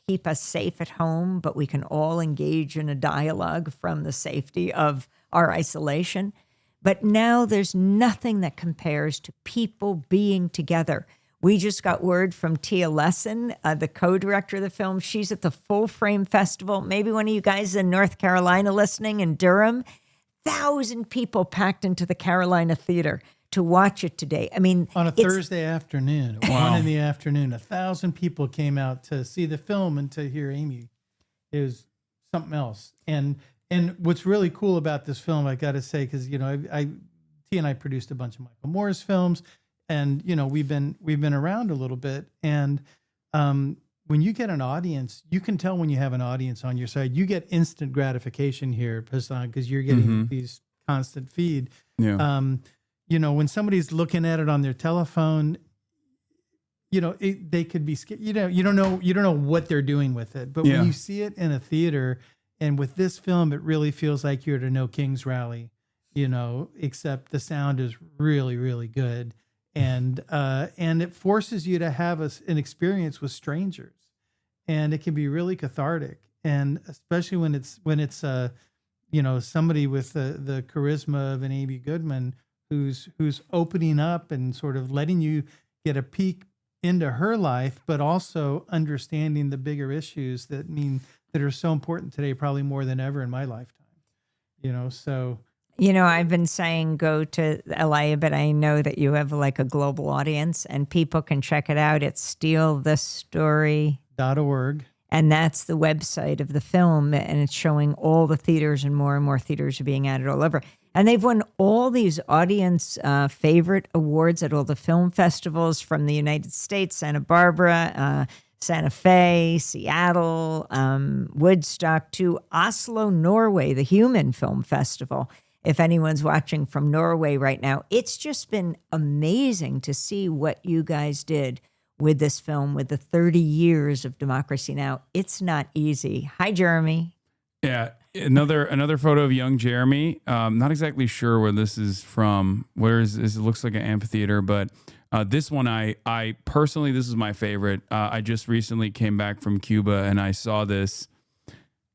keep us safe at home, but we can all engage in a dialogue from the safety of our isolation. But now there's nothing that compares to people being together. We just got word from Tia Lesson, the co-director of the film. She's at the Full Frame Festival. Maybe one of you guys in North Carolina listening, in Durham. 1,000 people packed into the Carolina Theater to watch it today. I mean, on a Thursday afternoon, at 1 in the afternoon, 1,000 people came out to see the film and to hear Amy. It was something else. And what's really cool about this film, I got to say, because T and I produced a bunch of Michael Moore's films, and we've been around a little bit. And when you get an audience, you can tell when you have an audience on your side. You get instant gratification here, Hasan, because you're getting these constant feed. Yeah. When somebody's looking at it on their telephone, they could be scared. You don't know what they're doing with it. But when you see it in a theater, and with this film, it really feels like you're at a No Kings rally, except the sound is really, really good. And it forces you to have an experience with strangers, and it can be really cathartic. And especially when it's somebody with the charisma of an Amy Goodman, who's opening up and sort of letting you get a peek into her life, but also understanding the bigger issues that are so important today, probably more than ever in my lifetime. So. I've been saying go to LA, but I know that you have like a global audience, and people can check it out at stealthestory.org. And that's the website of the film, and it's showing all the theaters, and more theaters are being added all over. And they've won all these audience favorite awards at all the film festivals from the United States, Santa Barbara, Santa Fe, Seattle, Woodstock, to Oslo, Norway, the Human Film Festival. If anyone's watching from Norway right now, it's just been amazing to see what you guys did with this film, with the 30 years of Democracy Now! It's not easy. Hi, Jeremy. Yeah, another photo of young Jeremy. Not exactly sure where this is from. Where is this? It looks like an amphitheater, but this one, I personally, this is my favorite. I just recently came back from Cuba, and I saw this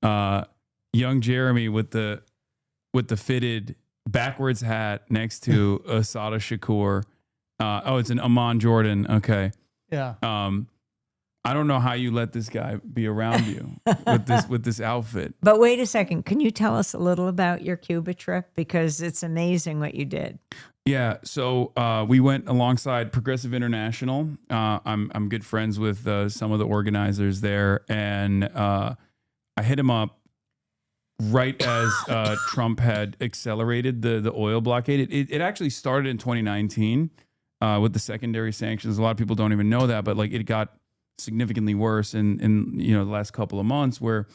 young Jeremy with the fitted backwards hat next to Asada Shakur. It's an Amman Jordan. Okay. Yeah. I don't know how you let this guy be around you with this outfit. But wait a second. Can you tell us a little about your Cuba trip? Because it's amazing what you did. Yeah. So we went alongside Progressive International. I'm good friends with some of the organizers there. And I hit him up right as Trump had accelerated the oil blockade. It actually started in 2019 with the secondary sanctions. A lot of people don't even know that, but like it got significantly worse in the last couple of months, where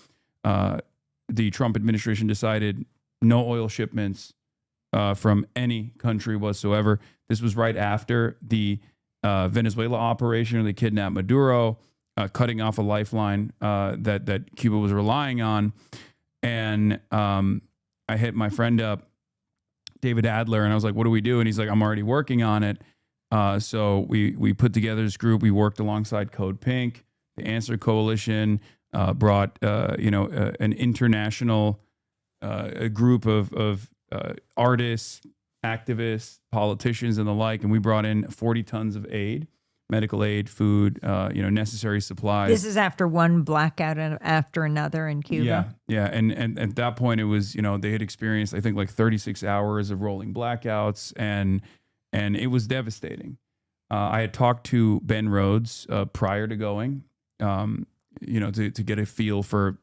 the Trump administration decided no oil shipments from any country whatsoever. This was right after the Venezuela operation, where they kidnapped Maduro, cutting off a lifeline that Cuba was relying on. And I hit my friend up, David Adler, and I was like, what do we do? And he's like, I'm already working on it. So we put together this group. We worked alongside Code Pink, the Answer Coalition, brought an international group of artists, activists, politicians, and the like, and we brought in 40 tons of aid, medical aid, food, necessary supplies. This is after one blackout after another in Cuba. Yeah. And at that point, it was, they had experienced, I think, like 36 hours of rolling blackouts, and it was devastating. I had talked to Ben Rhodes prior to going, to get a feel for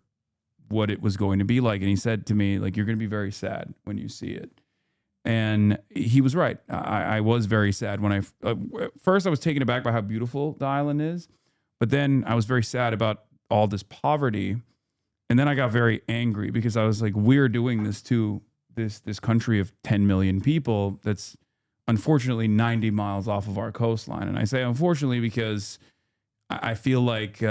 what it was going to be like. And he said to me, like, you're going to be very sad when you see it. And he was right. I was very sad when first I was taken aback by how beautiful the island is, but then I was very sad about all this poverty. And then I got very angry because I was like, we're doing this to this country of 10 million people that's unfortunately 90 miles off of our coastline. And I say unfortunately because I feel like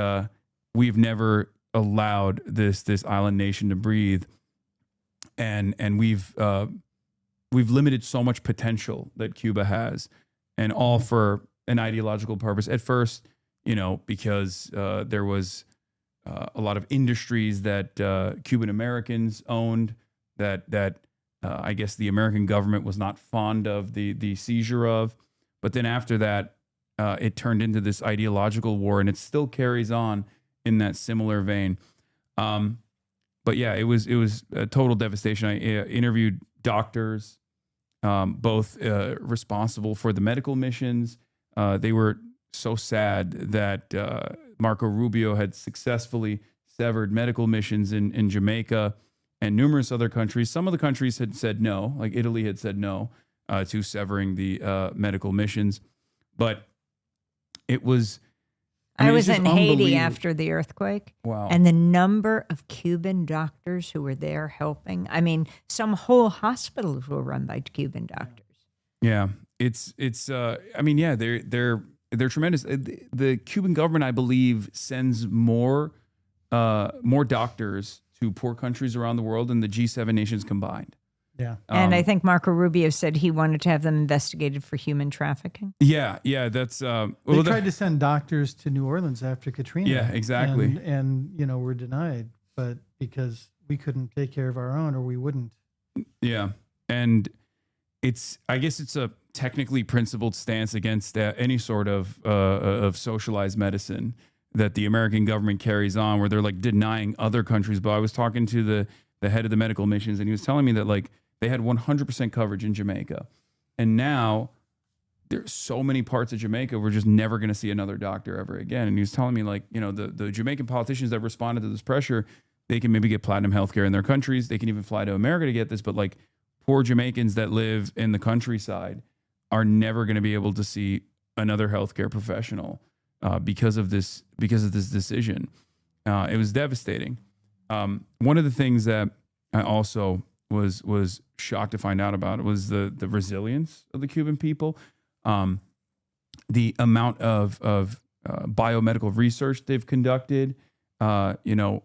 we've never allowed this island nation to breathe, and we've limited so much potential that Cuba has, and all for an ideological purpose. At first, because there was a lot of industries that Cuban Americans owned that I guess the American government was not fond of the seizure of. But then after that, it turned into this ideological war, and it still carries on in that similar vein. But yeah, it was a total devastation. I interviewed doctors, both responsible for the medical missions. They were so sad that Marco Rubio had successfully severed medical missions in Jamaica and numerous other countries. Some of the countries had said no, like Italy had said no to severing the medical missions. But it was... I was in Haiti after the earthquake. Wow. And the number of Cuban doctors who were there helping. I mean, some whole hospitals were run by Cuban doctors. Yeah. It's I mean, yeah, they're tremendous. The Cuban government, I believe, sends more doctors to poor countries around the world than the G7 nations combined. Yeah. And I think Marco Rubio said he wanted to have them investigated for human trafficking. Yeah, that's They tried to send doctors to New Orleans after Katrina. Yeah, exactly. And were denied, but because we couldn't take care of our own, or we wouldn't. Yeah. And I guess it's a technically principled stance against any sort of socialized medicine that the American government carries on, where they're like denying other countries. But I was talking to the head of the medical missions, and he was telling me that like they had 100% coverage in Jamaica. And now there's so many parts of Jamaica, we're just never going to see another doctor ever again. And he was telling me like, the Jamaican politicians that responded to this pressure, they can maybe get platinum healthcare in their countries. They can even fly to America to get this. But like poor Jamaicans that live in the countryside are never going to be able to see another healthcare professional because of this decision. It was devastating. One of the things that I also was shocked to find out about was the resilience of the Cuban people, the amount of biomedical research they've conducted. They've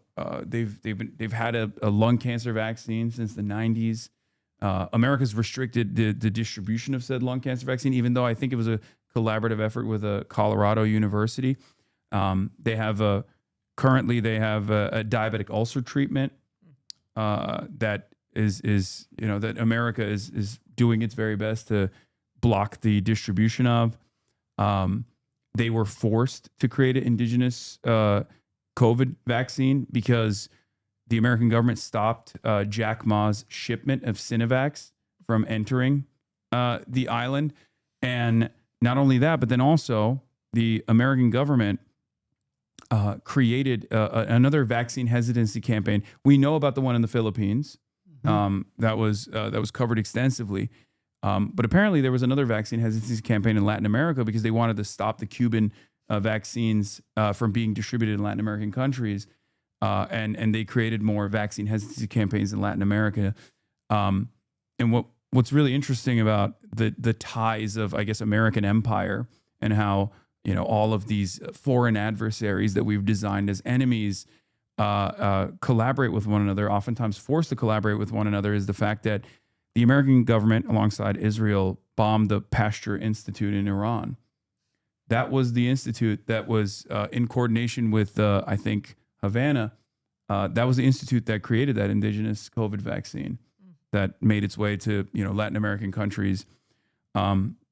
had a lung cancer vaccine since the 90s. America's restricted the distribution of said lung cancer vaccine, even though I think it was a collaborative effort with a Colorado university. They have currently a diabetic ulcer treatment that is that America is doing its very best to block the distribution of. They were forced to create an indigenous COVID vaccine because the American government stopped Jack Ma's shipment of Sinovacs from entering the island. And not only that, but then also the American government created another vaccine hesitancy campaign. We know about the one in the Philippines. That was covered extensively. But apparently there was another vaccine hesitancy campaign in Latin America because they wanted to stop the Cuban vaccines from being distributed in Latin American countries. And they created more vaccine hesitancy campaigns in Latin America. And what's really interesting about the ties of, I guess, American empire and how, all of these foreign adversaries that we've designed as enemies collaborate with one another, oftentimes forced to collaborate with one another, is the fact that the American government, alongside Israel, bombed the Pasteur Institute in Iran. That was the institute that was in coordination with, I think, Havana. That was the institute that created that indigenous COVID vaccine that made its way to Latin American countries.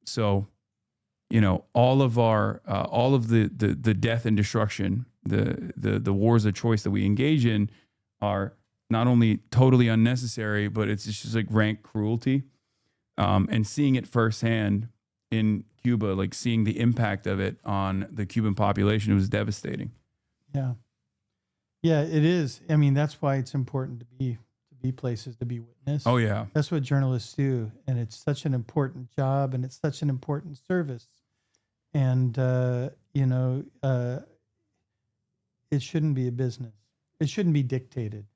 So all of the death and destruction, the wars of choice that we engage in are not only totally unnecessary, but it's just like rank cruelty. And seeing it firsthand in Cuba, like seeing the impact of it on the Cuban population, it was devastating. Yeah. Yeah, it is. I mean, that's why it's important to be places, to be witness. Oh yeah. That's what journalists do. And it's such an important job, and it's such an important service. And, it shouldn't be a business. It shouldn't be dictated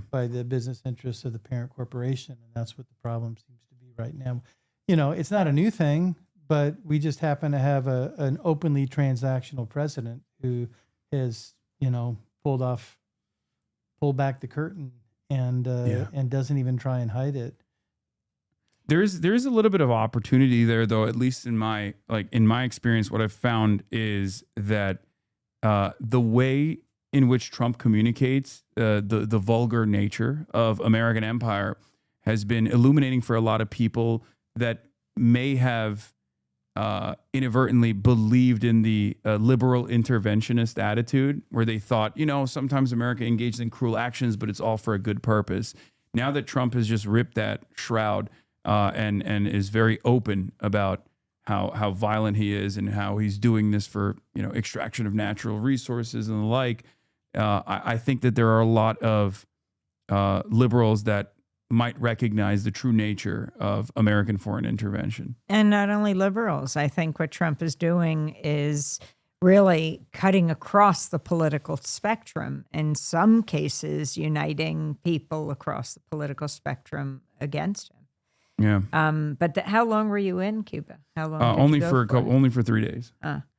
by the business interests of the parent corporation. And that's what the problem seems to be right now. It's not a new thing, but we just happen to have an openly transactional president who has, pulled back the curtain and doesn't even try and hide it. There's a little bit of opportunity there, though. At least in my experience, what I've found is that the way in which Trump communicates, the vulgar nature of American empire, has been illuminating for a lot of people that may have inadvertently believed in the liberal interventionist attitude, where they thought, sometimes America engages in cruel actions, but it's all for a good purpose. Now that Trump has just ripped that shroud and is very open about how violent he is and how he's doing this for extraction of natural resources and the like, I think that there are a lot of liberals that might recognize the true nature of American foreign intervention. And not only liberals. I think what Trump is doing is really cutting across the political spectrum, in some cases uniting people across the political spectrum against him. Yeah. But how long were you in Cuba? How long? Did Only you go for a couple. Only for 3 days.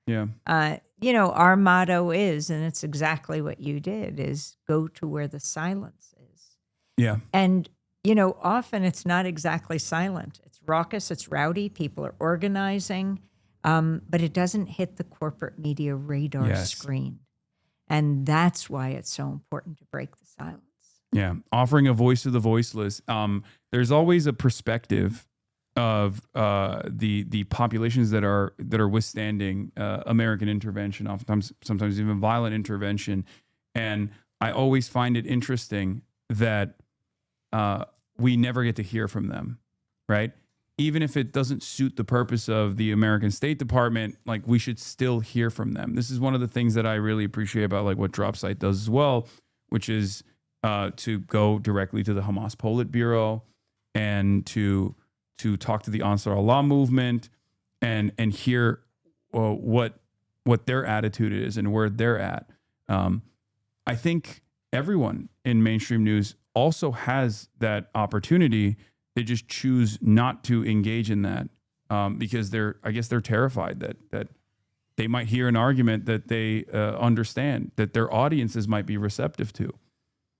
Yeah. Our motto is, and it's exactly what you did, is go to where the silence is. Yeah. And often it's not exactly silent. It's raucous. It's rowdy. People are organizing, but it doesn't hit the corporate media radar screen, and that's why it's so important to break the silence. Yeah, offering a voice to the voiceless. There's always a perspective of the populations that are withstanding American intervention, sometimes even violent intervention, and I always find it interesting that we never get to hear from them, right? Even if it doesn't suit the purpose of the American State Department, like, we should still hear from them. This is one of the things that I really appreciate about like what DropSite does as well, which is to go directly to the Hamas Politburo and to talk to the Ansar Allah movement and hear what their attitude is and where they're at. I think everyone in mainstream news also has that opportunity. They just choose not to engage in that because they're terrified that they might hear an argument that they understand, that their audiences might be receptive to.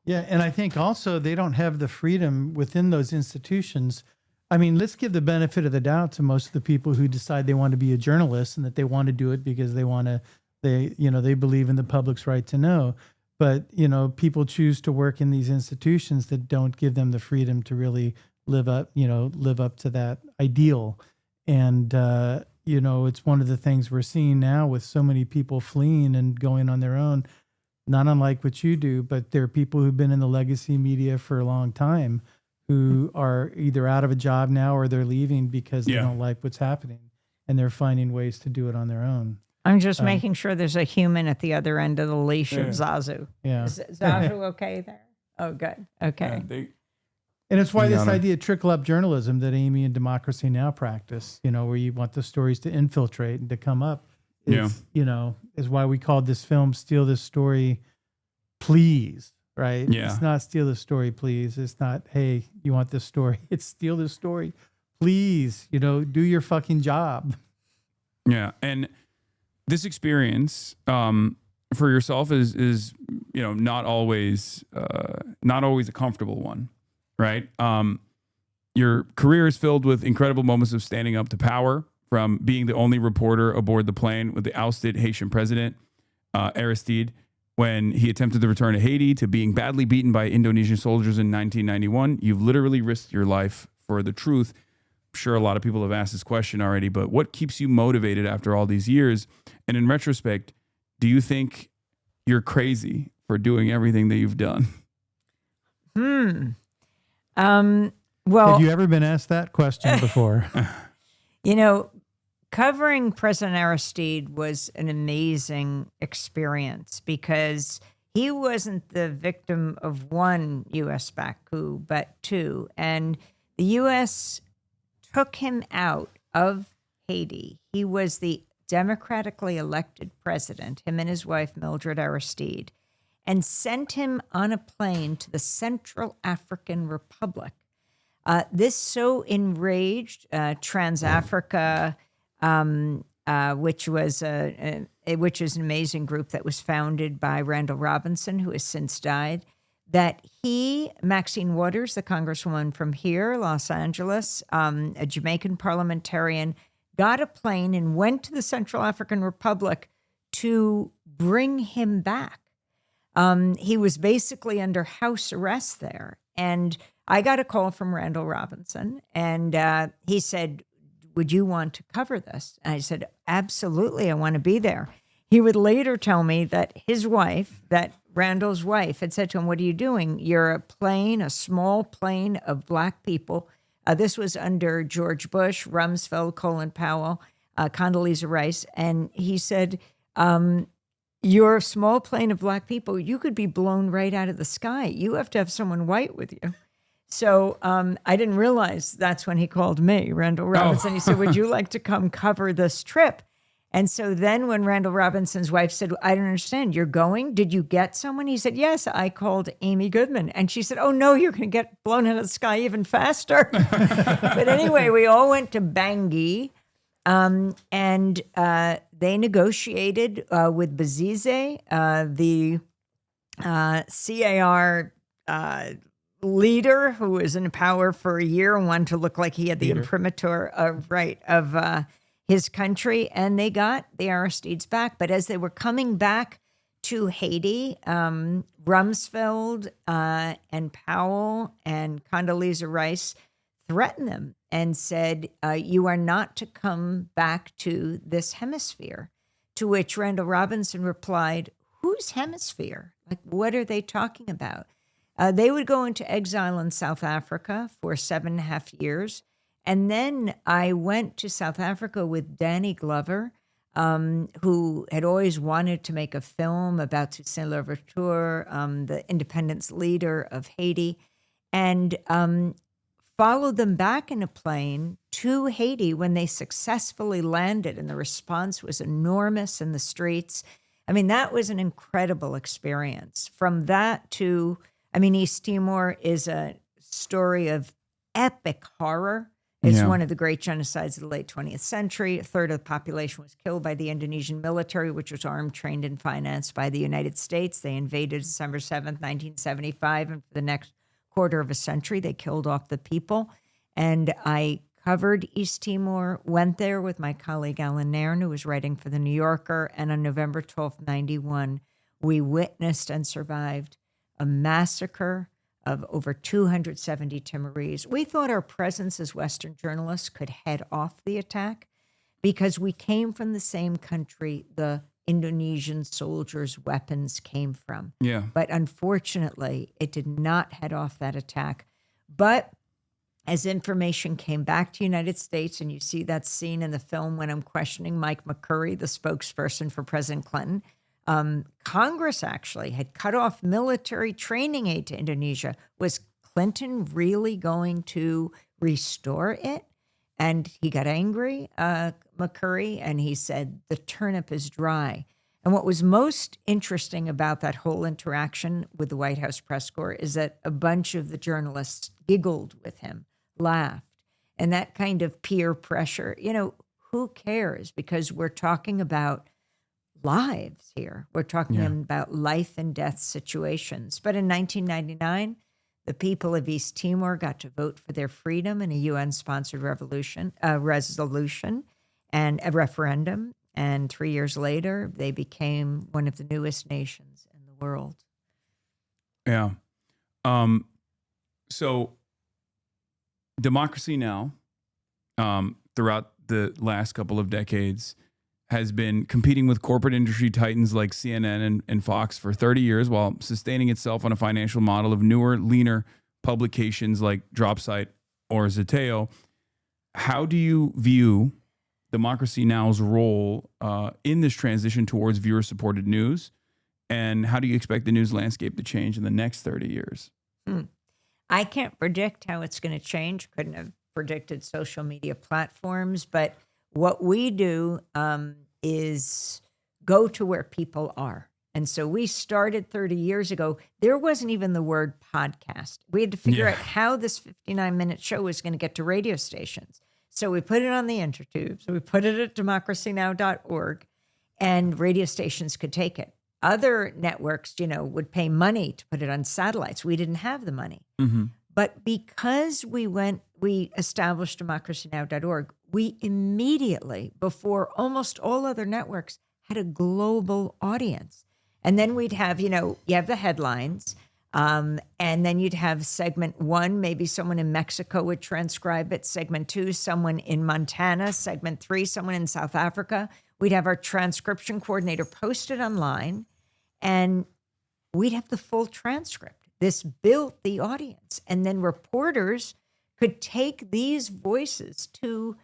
Yeah, and I think also they don't have the freedom within those institutions. I mean, let's give the benefit of the doubt to most of the people who decide they want to be a journalist and that they want to do it because they believe in the public's right to know. But, people choose to work in these institutions that don't give them the freedom to really live up to that ideal. And, it's one of the things we're seeing now with so many people fleeing and going on their own, not unlike what you do, but there are people who've been in the legacy media for a long time who are either out of a job now or they're leaving because they don't like what's happening and they're finding ways to do it on their own. I'm just making sure there's a human at the other end of the leash of Zazu. Yeah. Is Zazu okay there? Oh, good. Okay. And it's why this idea of trickle-up journalism that Amy and Democracy Now! Practice, where you want the stories to infiltrate and to come up, is why we called this film Steal This Story, Please, right? Yeah. It's not Steal This Story, Please. It's not, hey, you want this story? It's Steal This Story, Please. Do your fucking job. Yeah, and this experience for yourself is not always a comfortable one, right? Your career is filled with incredible moments of standing up to power, from being the only reporter aboard the plane with the ousted Haitian president, Aristide, when he attempted to return to Haiti, to being badly beaten by Indonesian soldiers in 1991. You've literally risked your life for the truth. I'm sure a lot of people have asked this question already, but what keeps you motivated after all these years? And in retrospect, do you think you're crazy for doing everything that you've done? Well, have you ever been asked that question before? Covering President Aristide was an amazing experience because he wasn't the victim of one U.S.-backed coup, but two. And the U.S. took him out of Haiti. He was the democratically elected president, him and his wife, Mildred Aristide, and sent him on a plane to the Central African Republic. This so enraged Trans-Africa which was an amazing group that was founded by Randall Robinson, who has since died. That Maxine Waters, the congresswoman from here, Los Angeles, a Jamaican parliamentarian, got a plane and went to the Central African Republic to bring him back. He was basically under house arrest there. And I got a call from Randall Robinson, and he said, would you want to cover this? And I said, absolutely, I want to be there. He would later tell me that his wife, that Randall's wife, had said to him, what are you doing? You're a small plane of black people. This was under George Bush, Rumsfeld, Colin Powell, Condoleezza Rice. And he said, you're a small plane of black people. You could be blown right out of the sky. You have to have someone white with you. So I didn't realize that's when he called me, Randall Robinson. He said, would you like to come cover this trip? And so then when Randall Robinson's wife said, I don't understand, you're going? Did you get someone? He said, yes, I called Amy Goodman. And she said, oh, no, you're going to get blown out of the sky even faster. But anyway, we all went to Bangui, and they negotiated with Bozize, the CAR leader who was in power for a year and wanted to look like he had the imprimatur of his country, and they got the Aristides back. But as they were coming back to Haiti, Rumsfeld and Powell and Condoleezza Rice threatened them and said, you are not to come back to this hemisphere. To which Randall Robinson replied, whose hemisphere? Like, what are they talking about? They would go into exile in South Africa for 7.5 years. And then I went to South Africa with Danny Glover, who had always wanted to make a film about Toussaint Louverture, the independence leader of Haiti, and followed them back in a plane to Haiti when they successfully landed. And the response was enormous in the streets. I mean, that was an incredible experience. From that to, East Timor is a story of epic horror. It's one of the great genocides of the late 20th century. A third of the population was killed by the Indonesian military, which was armed, trained, and financed by the United States. They invaded December 7th, 1975, and for the next quarter of a century, they killed off the people. And I covered East Timor, went there with my colleague Alan Nairn, who was writing for The New Yorker, and on November 12th, 91, we witnessed and survived a massacre of over 270 Timorese. We thought our presence as Western journalists could head off the attack because we came from the same country the Indonesian soldiers' weapons came from. Yeah. But unfortunately, it did not head off that attack. But as information came back to the United States, and you see that scene in the film when I'm questioning Mike McCurry, the spokesperson for President Clinton, Congress actually had cut off military training aid to Indonesia. Was Clinton really going to restore it? And he got angry, McCurry, and he said, the turnip is dry. And what was most interesting about that whole interaction with the White House press corps is that a bunch of the journalists giggled with him, laughed, and that kind of peer pressure. Who cares? Because we're talking about lives here. We're talking about life and death situations. But in 1999, the people of East Timor got to vote for their freedom in a UN-sponsored resolution and a referendum. And 3 years later, they became one of the newest nations in the world. Yeah. So democracy now, throughout the last couple of decades, has been competing with corporate industry titans like CNN and Fox for 30 years while sustaining itself on a financial model of newer, leaner publications like Dropsite or Zeteo. How do you view Democracy Now's role in this transition towards viewer-supported news? And how do you expect the news landscape to change in the next 30 years? I can't predict how it's going to change. Couldn't have predicted social media platforms, but what we do is go to where people are. And so we started 30 years ago. There wasn't even the word podcast. We had to figure out how this 59-minute show was going to get to radio stations. So we put it on the intertube. So we put it at democracynow.org, and radio stations could take it. Other networks, would pay money to put it on satellites. We didn't have the money. But because we established democracynow.org, we immediately, before almost all other networks, had a global audience. And then we'd have, you have the headlines, and then you'd have segment 1, maybe someone in Mexico would transcribe it. Segment 2, someone in Montana. Segment 3, someone in South Africa. We'd have our transcription coordinator post it online, and we'd have the full transcript. This built the audience. And then reporters could take these voices to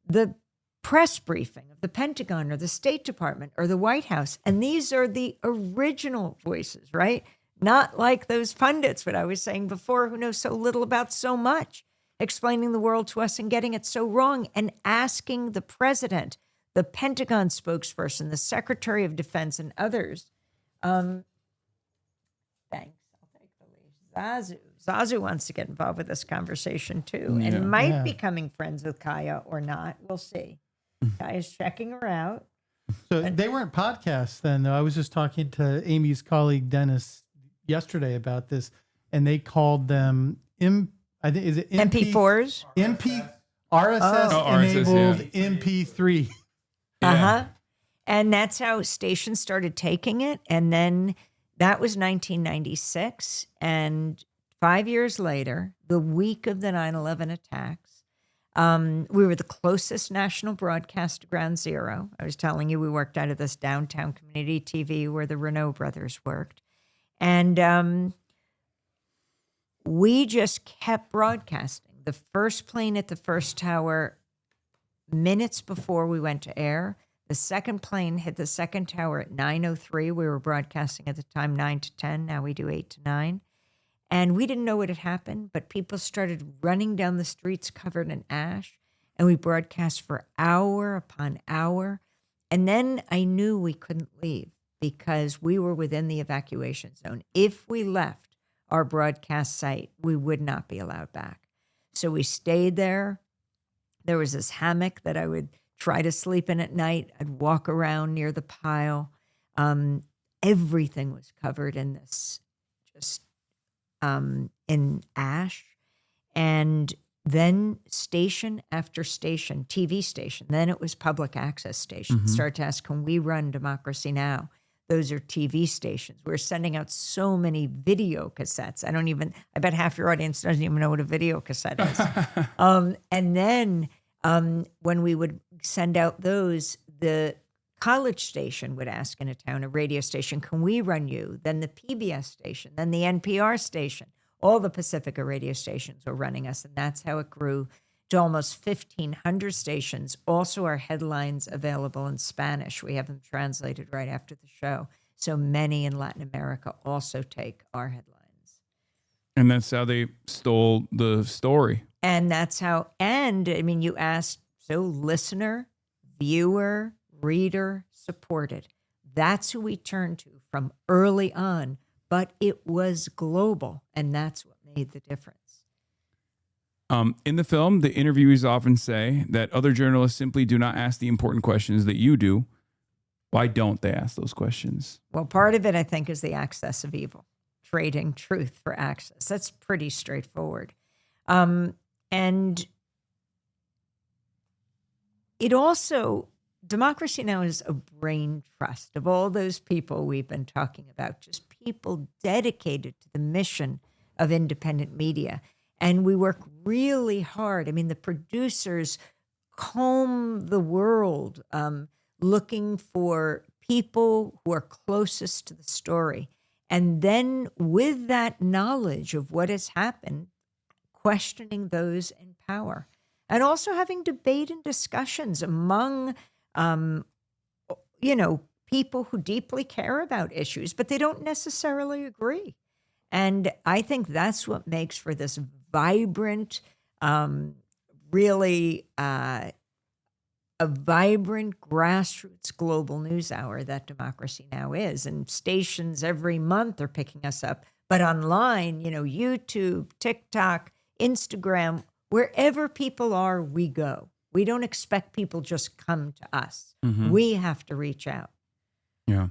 the press briefing of the Pentagon or the State Department or the White House. And these are the original voices, right? Not like those pundits, what I was saying before, who know so little about so much, explaining the world to us and getting it so wrong, and asking the president, the Pentagon spokesperson, the Secretary of Defense, and others. Thanks. I'll take the lead. Zazu wants to get involved with this conversation too, and might be becoming friends with Kaya or not. We'll see. Kaya's checking her out. So they weren't podcasts then, though. I was just talking to Amy's colleague Dennis yesterday about this, and they called them I think is it MP4s? RSS enabled MP3. And that's how stations started taking it. And then that was 1996. And 5 years later, the week of the 9/11 attacks, we were the closest national broadcast to Ground Zero. I was telling you, we worked out of this downtown community TV where the Renault brothers worked. And we just kept broadcasting. The first plane at the first tower minutes before we went to air. The second plane hit the second tower at 9:03. We were broadcasting at the time 9 to 10. Now we do 8 to 9. And we didn't know what had happened, but people started running down the streets covered in ash. And we broadcast for hour upon hour. And then I knew we couldn't leave because we were within the evacuation zone. If we left our broadcast site, we would not be allowed back. So we stayed there. There was this hammock that I would try to sleep in at night. I'd walk around near the pile. Everything was covered in this, just in ash. And then station after station, TV station, then it was public access stations, start to ask, can we run Democracy Now? Those are TV stations. We're sending out so many video cassettes. I bet half your audience doesn't even know what a video cassette is. And then when we would send out those, the college station would ask in a town, a radio station, can we run you? Then the PBS station, then the NPR station. All the Pacifica radio stations were running us, and that's how it grew to almost 1,500 stations. Also, our headlines available in Spanish. We have them translated right after the show. So many in Latin America also take our headlines. And that's how they stole the story. And that's how, and I mean, you asked, so listener, viewer, reader, supported. That's who we turned to from early on, but it was global, and that's what made the difference. In the film, the interviewees often say that other journalists simply do not ask the important questions that you do. Why don't they ask those questions? Well, part of it, I think, is the access of evil, trading truth for access. That's pretty straightforward. And it also, Democracy Now! Is a brain trust of all those people we've been talking about, just people dedicated to the mission of independent media. And we work really hard. I mean, the producers comb the world looking for people who are closest to the story. And then with that knowledge of what has happened, questioning those in power. And also having debate and discussions among, people who deeply care about issues, but they don't necessarily agree. And I think that's what makes for this vibrant, really a vibrant grassroots global news hour that Democracy Now! Is. And stations every month are picking us up. But online, YouTube, TikTok, Instagram, wherever people are, we go. We don't expect people just come to us. Mhm. We have to reach out. Yeah.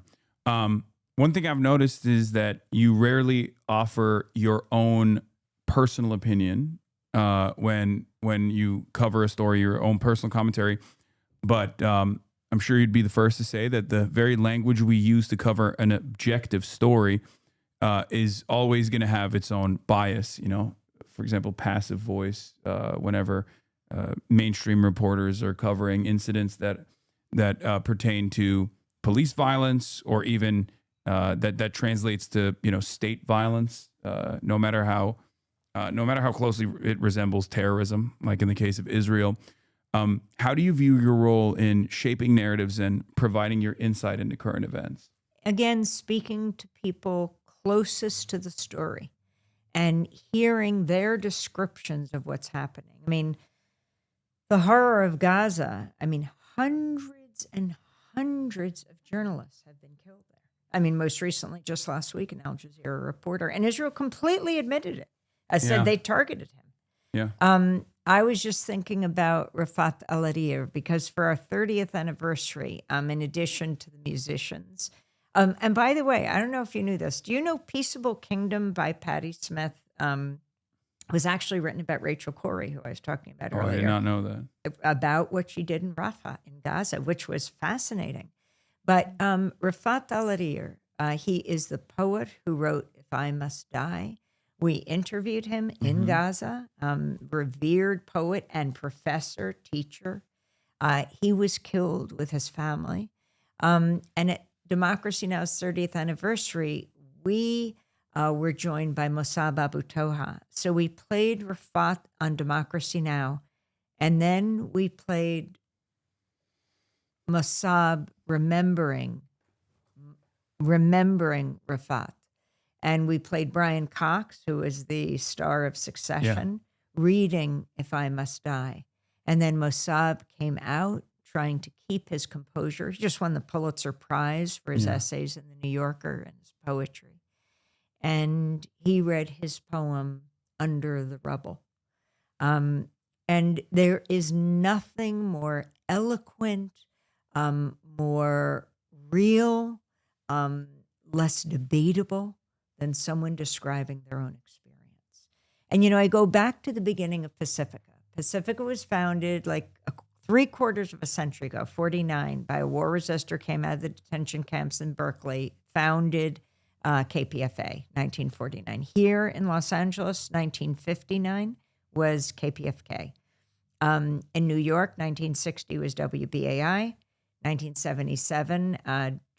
One thing I've noticed is that you rarely offer your own personal opinion when you cover a story, your own personal commentary. But I'm sure you'd be the first to say that the very language we use to cover an objective story is always going to have its own bias. You know, for example, passive voice. Whenever mainstream reporters are covering incidents that pertain to police violence, or even that translates to state violence, no matter how closely it resembles terrorism, like in the case of Israel. How do you view your role in shaping narratives and providing your insight into current events? Again, speaking to people closest to the story and hearing their descriptions of what's happening. I mean, the horror of Gaza, hundreds and hundreds of journalists have been killed there. I mean, most recently, just last week, an Al Jazeera reporter, and Israel completely admitted it. I said they targeted him. Yeah. I was just thinking about Rafat Al-Adir, because for our 30th anniversary, in addition to the musicians, and by the way, I don't know if you knew this. Do you know Peaceable Kingdom by Patti Smith was actually written about Rachel Corrie, who I was talking about earlier? I did not know that. About what she did in Rafah, in Gaza, which was fascinating. But Rafat Al-Adir, he is the poet who wrote If I Must Die. We interviewed him in Gaza, revered poet and professor, teacher. He was killed with his family. And at Democracy Now's 30th anniversary, we were joined by Mossab Abu Toha. So we played Rafat on Democracy Now! And then we played Mossab remembering Rafat. And we played Brian Cox, who is the star of Succession, reading If I Must Die. And then Mossab came out trying to keep his composure. He just won the Pulitzer Prize for his essays in the New Yorker and his poetry. And he read his poem, Under the Rubble. And there is nothing more eloquent, more real, less debatable than someone describing their own experience. And, I go back to the beginning of Pacifica. Pacifica was founded like 3/4 of a century ago, 49, by a war resister, came out of the detention camps in Berkeley, founded KPFA, 1949. Here in Los Angeles, 1959 was KPFK. In New York, 1960 was WBAI. 1977,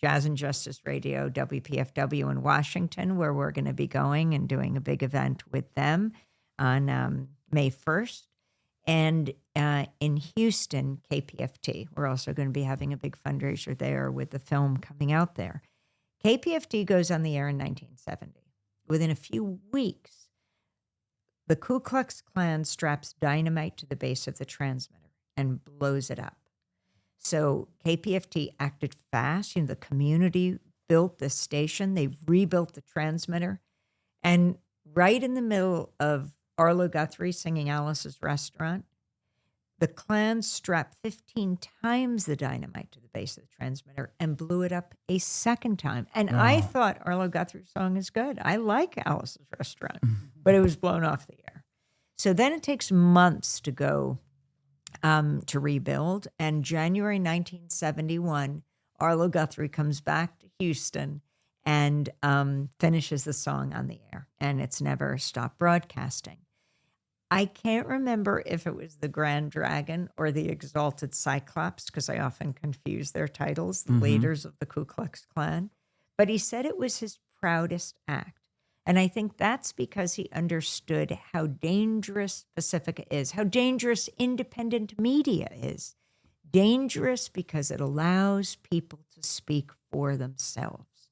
Jazz and Justice Radio, WPFW in Washington, where we're going to be going and doing a big event with them on May 1st. And in Houston, KPFT. We're also going to be having a big fundraiser there with the film coming out there. KPFT goes on the air in 1970. Within a few weeks, the Ku Klux Klan straps dynamite to the base of the transmitter and blows it up. So KPFT acted fast. The community built this station. They rebuilt the transmitter. And right in the middle of Arlo Guthrie singing Alice's Restaurant, the Klan strapped 15 times the dynamite to the base of the transmitter and blew it up a second time. And I thought Arlo Guthrie's song is good. I like Alice's Restaurant, but it was blown off the air. So then it takes months to go to rebuild. And January 1971, Arlo Guthrie comes back to Houston and finishes the song on the air. And it's never stopped broadcasting. I can't remember if it was the Grand Dragon or the Exalted Cyclops, because I often confuse their titles, the leaders of the Ku Klux Klan. But he said it was his proudest act. And I think that's because he understood how dangerous Pacifica is, how dangerous independent media is. Dangerous because it allows people to speak for themselves.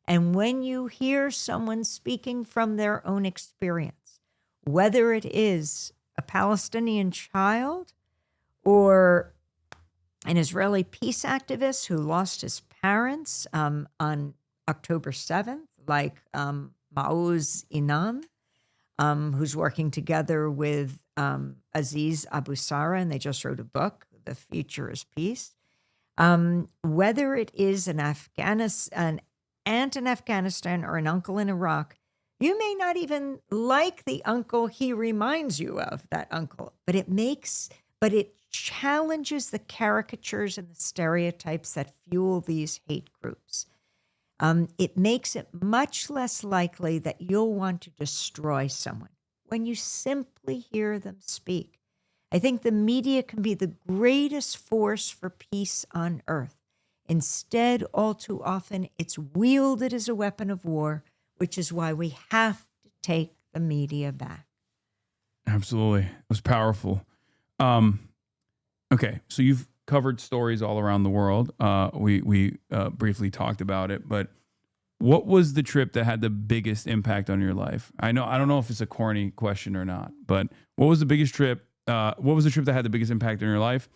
And when you hear someone speaking from their own experience, whether it is a Palestinian child or an Israeli peace activist who lost his parents on October 7th, like Maoz Inam, who's working together with Aziz Abu Sara, and they just wrote a book, The Future is Peace. Whether it is an aunt in Afghanistan or an uncle in Iraq, you may not even like the uncle he reminds you of, that uncle, but it challenges the caricatures and the stereotypes that fuel these hate groups. It makes it much less likely that you'll want to destroy someone when you simply hear them speak. I think the media can be the greatest force for peace on earth. Instead, all too often, it's wielded as a weapon of war, which is why we have to take the media back. Absolutely. It was powerful. Okay, so you've covered stories all around the world. We briefly talked about it, but what was the trip that had the biggest impact on your life? I don't know if it's a corny question or not, but what was the biggest trip? What was the trip that had the biggest impact on your life?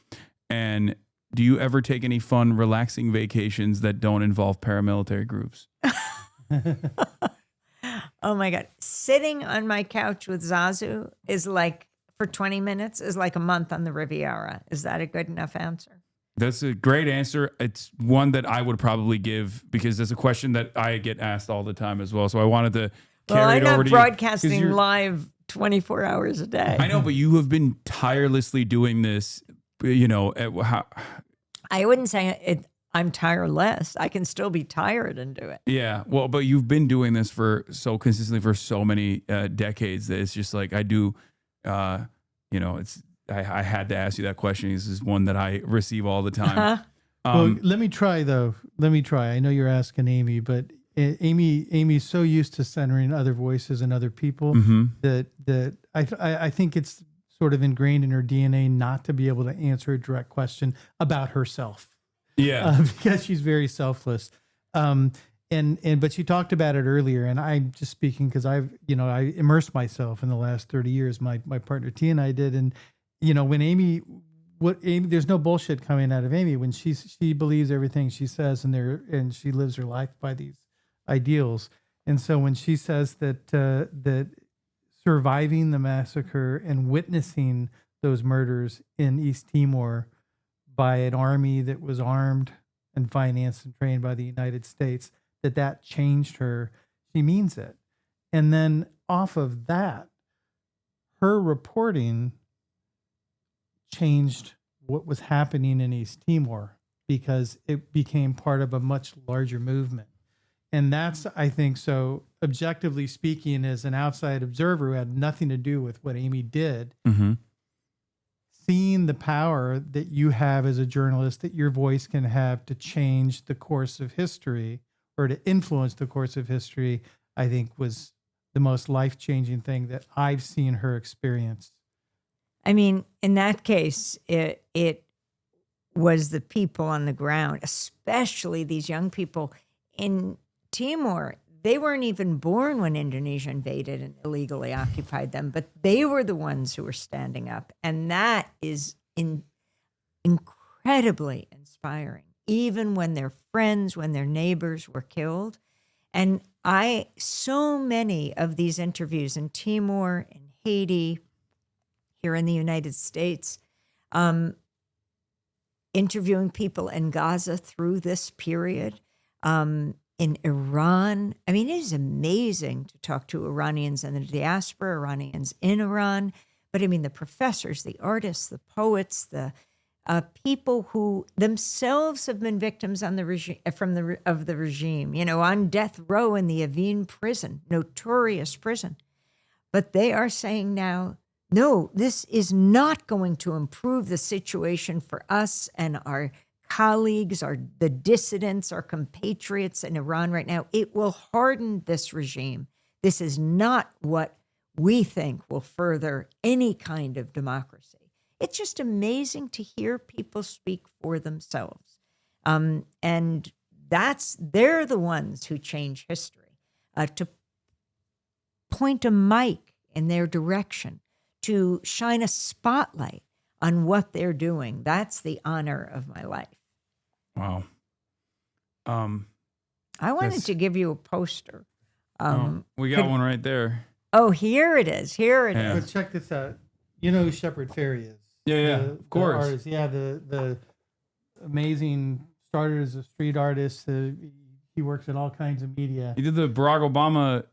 And do you ever take any fun, relaxing vacations that don't involve paramilitary groups? Oh my God. Sitting on my couch with Zazu is like, for 20 minutes, is like a month on the Riviera. Is that a good enough answer? That's a great answer. It's one that I would probably give because it's a question that I get asked all the time as well. So I wanted to carry it over to you. I'm not broadcasting live 24 hours a day. I know, but you have been tirelessly doing this, I wouldn't say I'm tireless. I can still be tired and do it. Yeah. Well, but you've been doing this for so consistently for so many decades that it's just like I do, I had to ask you that question. This is one that I receive all the time. Well, let me try though. I know you're asking Amy, but Amy's so used to centering other voices and other people that I think it's sort of ingrained in her DNA not to be able to answer a direct question about herself. Yeah, because she's very selfless. But she talked about it earlier, and I'm just speaking because I immersed myself in the last 30 years. My partner T and I did, and when Amy, there's no bullshit coming out of Amy when she believes everything she says, and she lives her life by these ideals. And so when she says that surviving the massacre and witnessing those murders in East Timor by an army that was armed and financed and trained by the United States, that changed her, she means it. And then off of that, her reporting changed what was happening in East Timor because it became part of a much larger movement. And that's, I think, so objectively speaking, as an outside observer who had nothing to do with what Amy did, seeing the power that you have as a journalist, that your voice can have to change the course of history or to influence the course of history, I think was the most life-changing thing that I've seen her experience. I mean, in that case, it was the people on the ground, especially these young people in Timor. They weren't even born when Indonesia invaded and illegally occupied them, but they were the ones who were standing up. And that is incredibly inspiring, even when their friends, when their neighbors were killed. And so many of these interviews in Timor, in Haiti, here in the United States, interviewing people in Gaza through this period, in Iran. I mean, it is amazing to talk to Iranians in the diaspora, Iranians in Iran. But I mean, the professors, the artists, the poets, the people who themselves have been victims on the regime, of the regime, on death row in the Evin prison, notorious prison. But they are saying now, no, this is not going to improve the situation for us and our colleagues, the dissidents, our compatriots in Iran right now. It will harden this regime. This is not what we think will further any kind of democracy. It's just amazing to hear people speak for themselves. And they're the ones who change history, to point a mic in their direction, to shine a spotlight on what they're doing. That's the honor of my life. Wow. I wanted to give you a poster. We got one right there. Oh, here it is. Here it is. Yeah. But check this out. You know who Shepard Fairey is? Yeah, of course. The artist. Yeah, the amazing, started as a street artist. He works in all kinds of media. He did the Barack Obama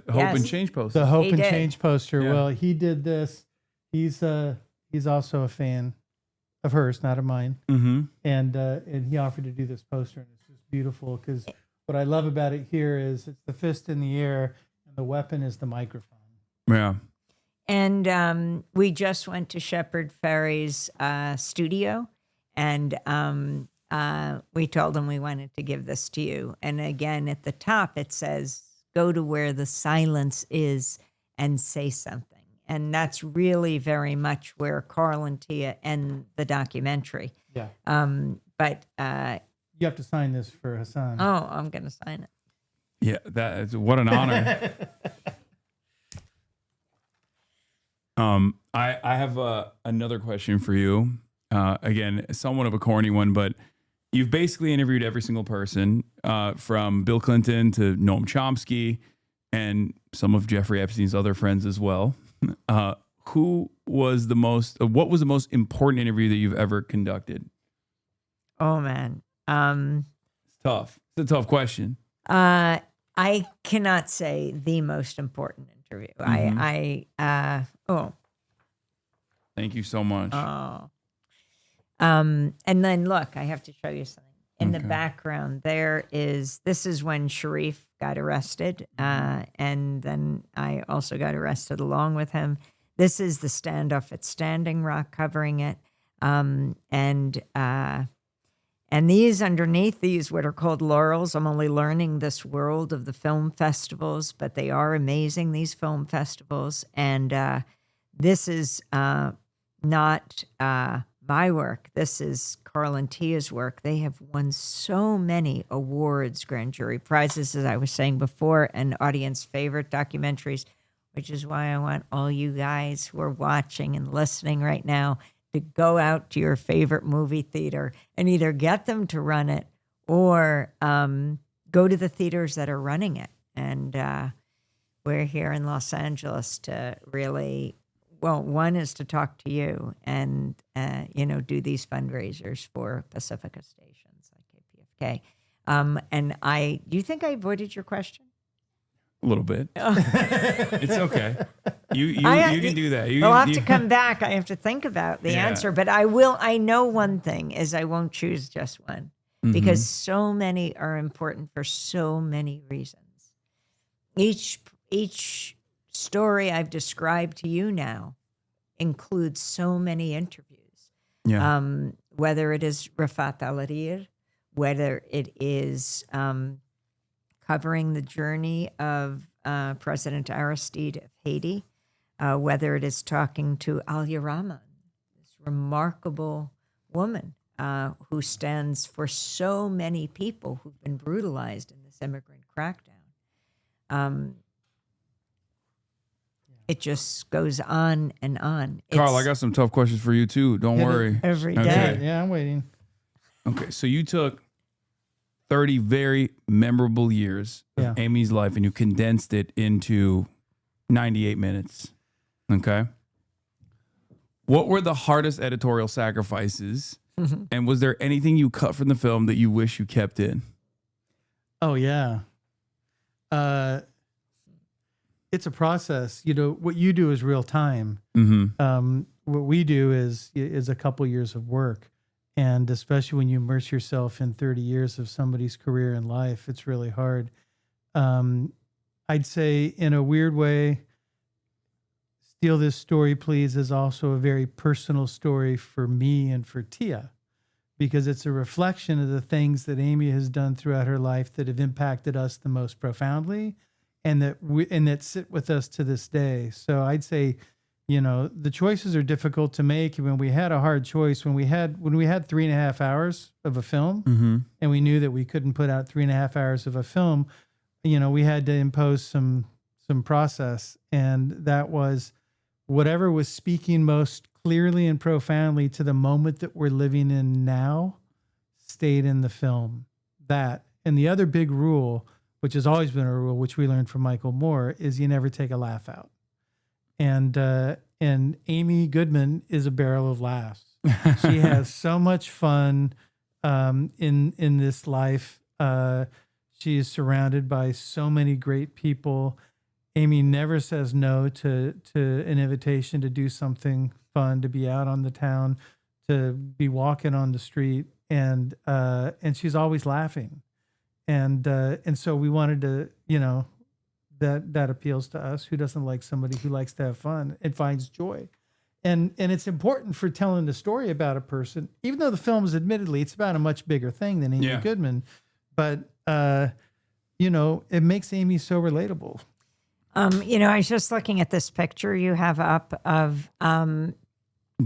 Hope Yes. and Change poster. The Hope He and did. Change poster. Yeah. Well, he did this. He's also a fan of hers, not of mine. Mm-hmm. And he offered to do this poster, and it's just beautiful because what I love about it here is it's the fist in the air, and the weapon is the microphone. Yeah. And we just went to Shepard Fairey's studio, and we told him we wanted to give this to you. And again, at the top, it says, "Go to where the silence is and say something." And that's really very much where Carl and Tia end the documentary. Yeah. But You have to sign this for Hasan. oh, I'm going to sign it. Yeah. What an honor. I have another question for you. Again, somewhat of a corny one, but you've basically interviewed every single person, from Bill Clinton to Noam Chomsky and some of Jeffrey Epstein's other friends as well. What was the most important interview that you've ever conducted? Oh, man. It's tough. It's a tough question. I cannot say the most important interview. Thank you so much. And then look, I have to show you something. In the Okay. background, this is when Sharif got arrested. And then I also got arrested along with him. This is the standoff at Standing Rock covering it. And these underneath these, what are called laurels, I'm only learning this world of the film festivals, but they are amazing, these film festivals. And this is not my work. This is Carl and Tia's work. They have won so many awards, grand jury prizes, as I was saying before, and audience favorite documentaries, which is why I want all you guys who are watching and listening right now to go out to your favorite movie theater and either get them to run it or go to the theaters that are running it. And we're here in Los Angeles to really, well, one is to talk to you and, do these fundraisers for Pacifica stations like KPFK. And do you think I avoided your question? A little bit. It's okay. You can do that. We'll have to come back. I have to think about the Yeah. answer, but I will. I know one thing is I won't choose just one because so many are important for so many reasons. Each story I've described to you now includes so many interviews. Yeah. Whether it is Rafat Al-Adir, whether it is covering the journey of President Aristide of Haiti, whether it is talking to Alia Rahman, this remarkable woman who stands for so many people who've been brutalized in this immigrant crackdown. It just goes on and on. Carl, I got some tough questions for you too. Don't Hit it. worry. Every day. Okay. Yeah, I'm waiting. Okay, so you took 30 very memorable years of Yeah. Amy's life and you condensed it into 98 minutes. Okay. What were the hardest editorial sacrifices? And was there anything you cut from the film that you wish you kept in? Oh yeah. It's a process. What you do is real time. Mm-hmm. What we do is a couple years of work. And especially when you immerse yourself in 30 years of somebody's career and life, it's really hard. I'd say in a weird way, Steal This Story, Please is also a very personal story for me and for Tia, because it's a reflection of the things that Amy has done throughout her life that have impacted us the most profoundly and that sit with us to this day. So I'd say, the choices are difficult to make. When we had a hard choice, when we had 3.5 hours of a film and we knew that we couldn't put out 3.5 hours of a film, we had to impose some process. And that was whatever was speaking most clearly and profoundly to the moment that we're living in now stayed in the film. That. And the other big rule which has always been a rule, which we learned from Michael Moore, is you never take a laugh out. And Amy Goodman is a barrel of laughs. She has so much fun in this life. She is surrounded by so many great people. Amy never says no to an invitation to do something fun, to be out on the town, to be walking on the street, and she's always laughing, and so we wanted to, that appeals to us. Who doesn't like somebody who likes to have fun and finds joy? And it's important for telling the story about a person, even though the film is admittedly it's about a much bigger thing than Amy Goodman, but it makes Amy so relatable. I was just looking at this picture you have up of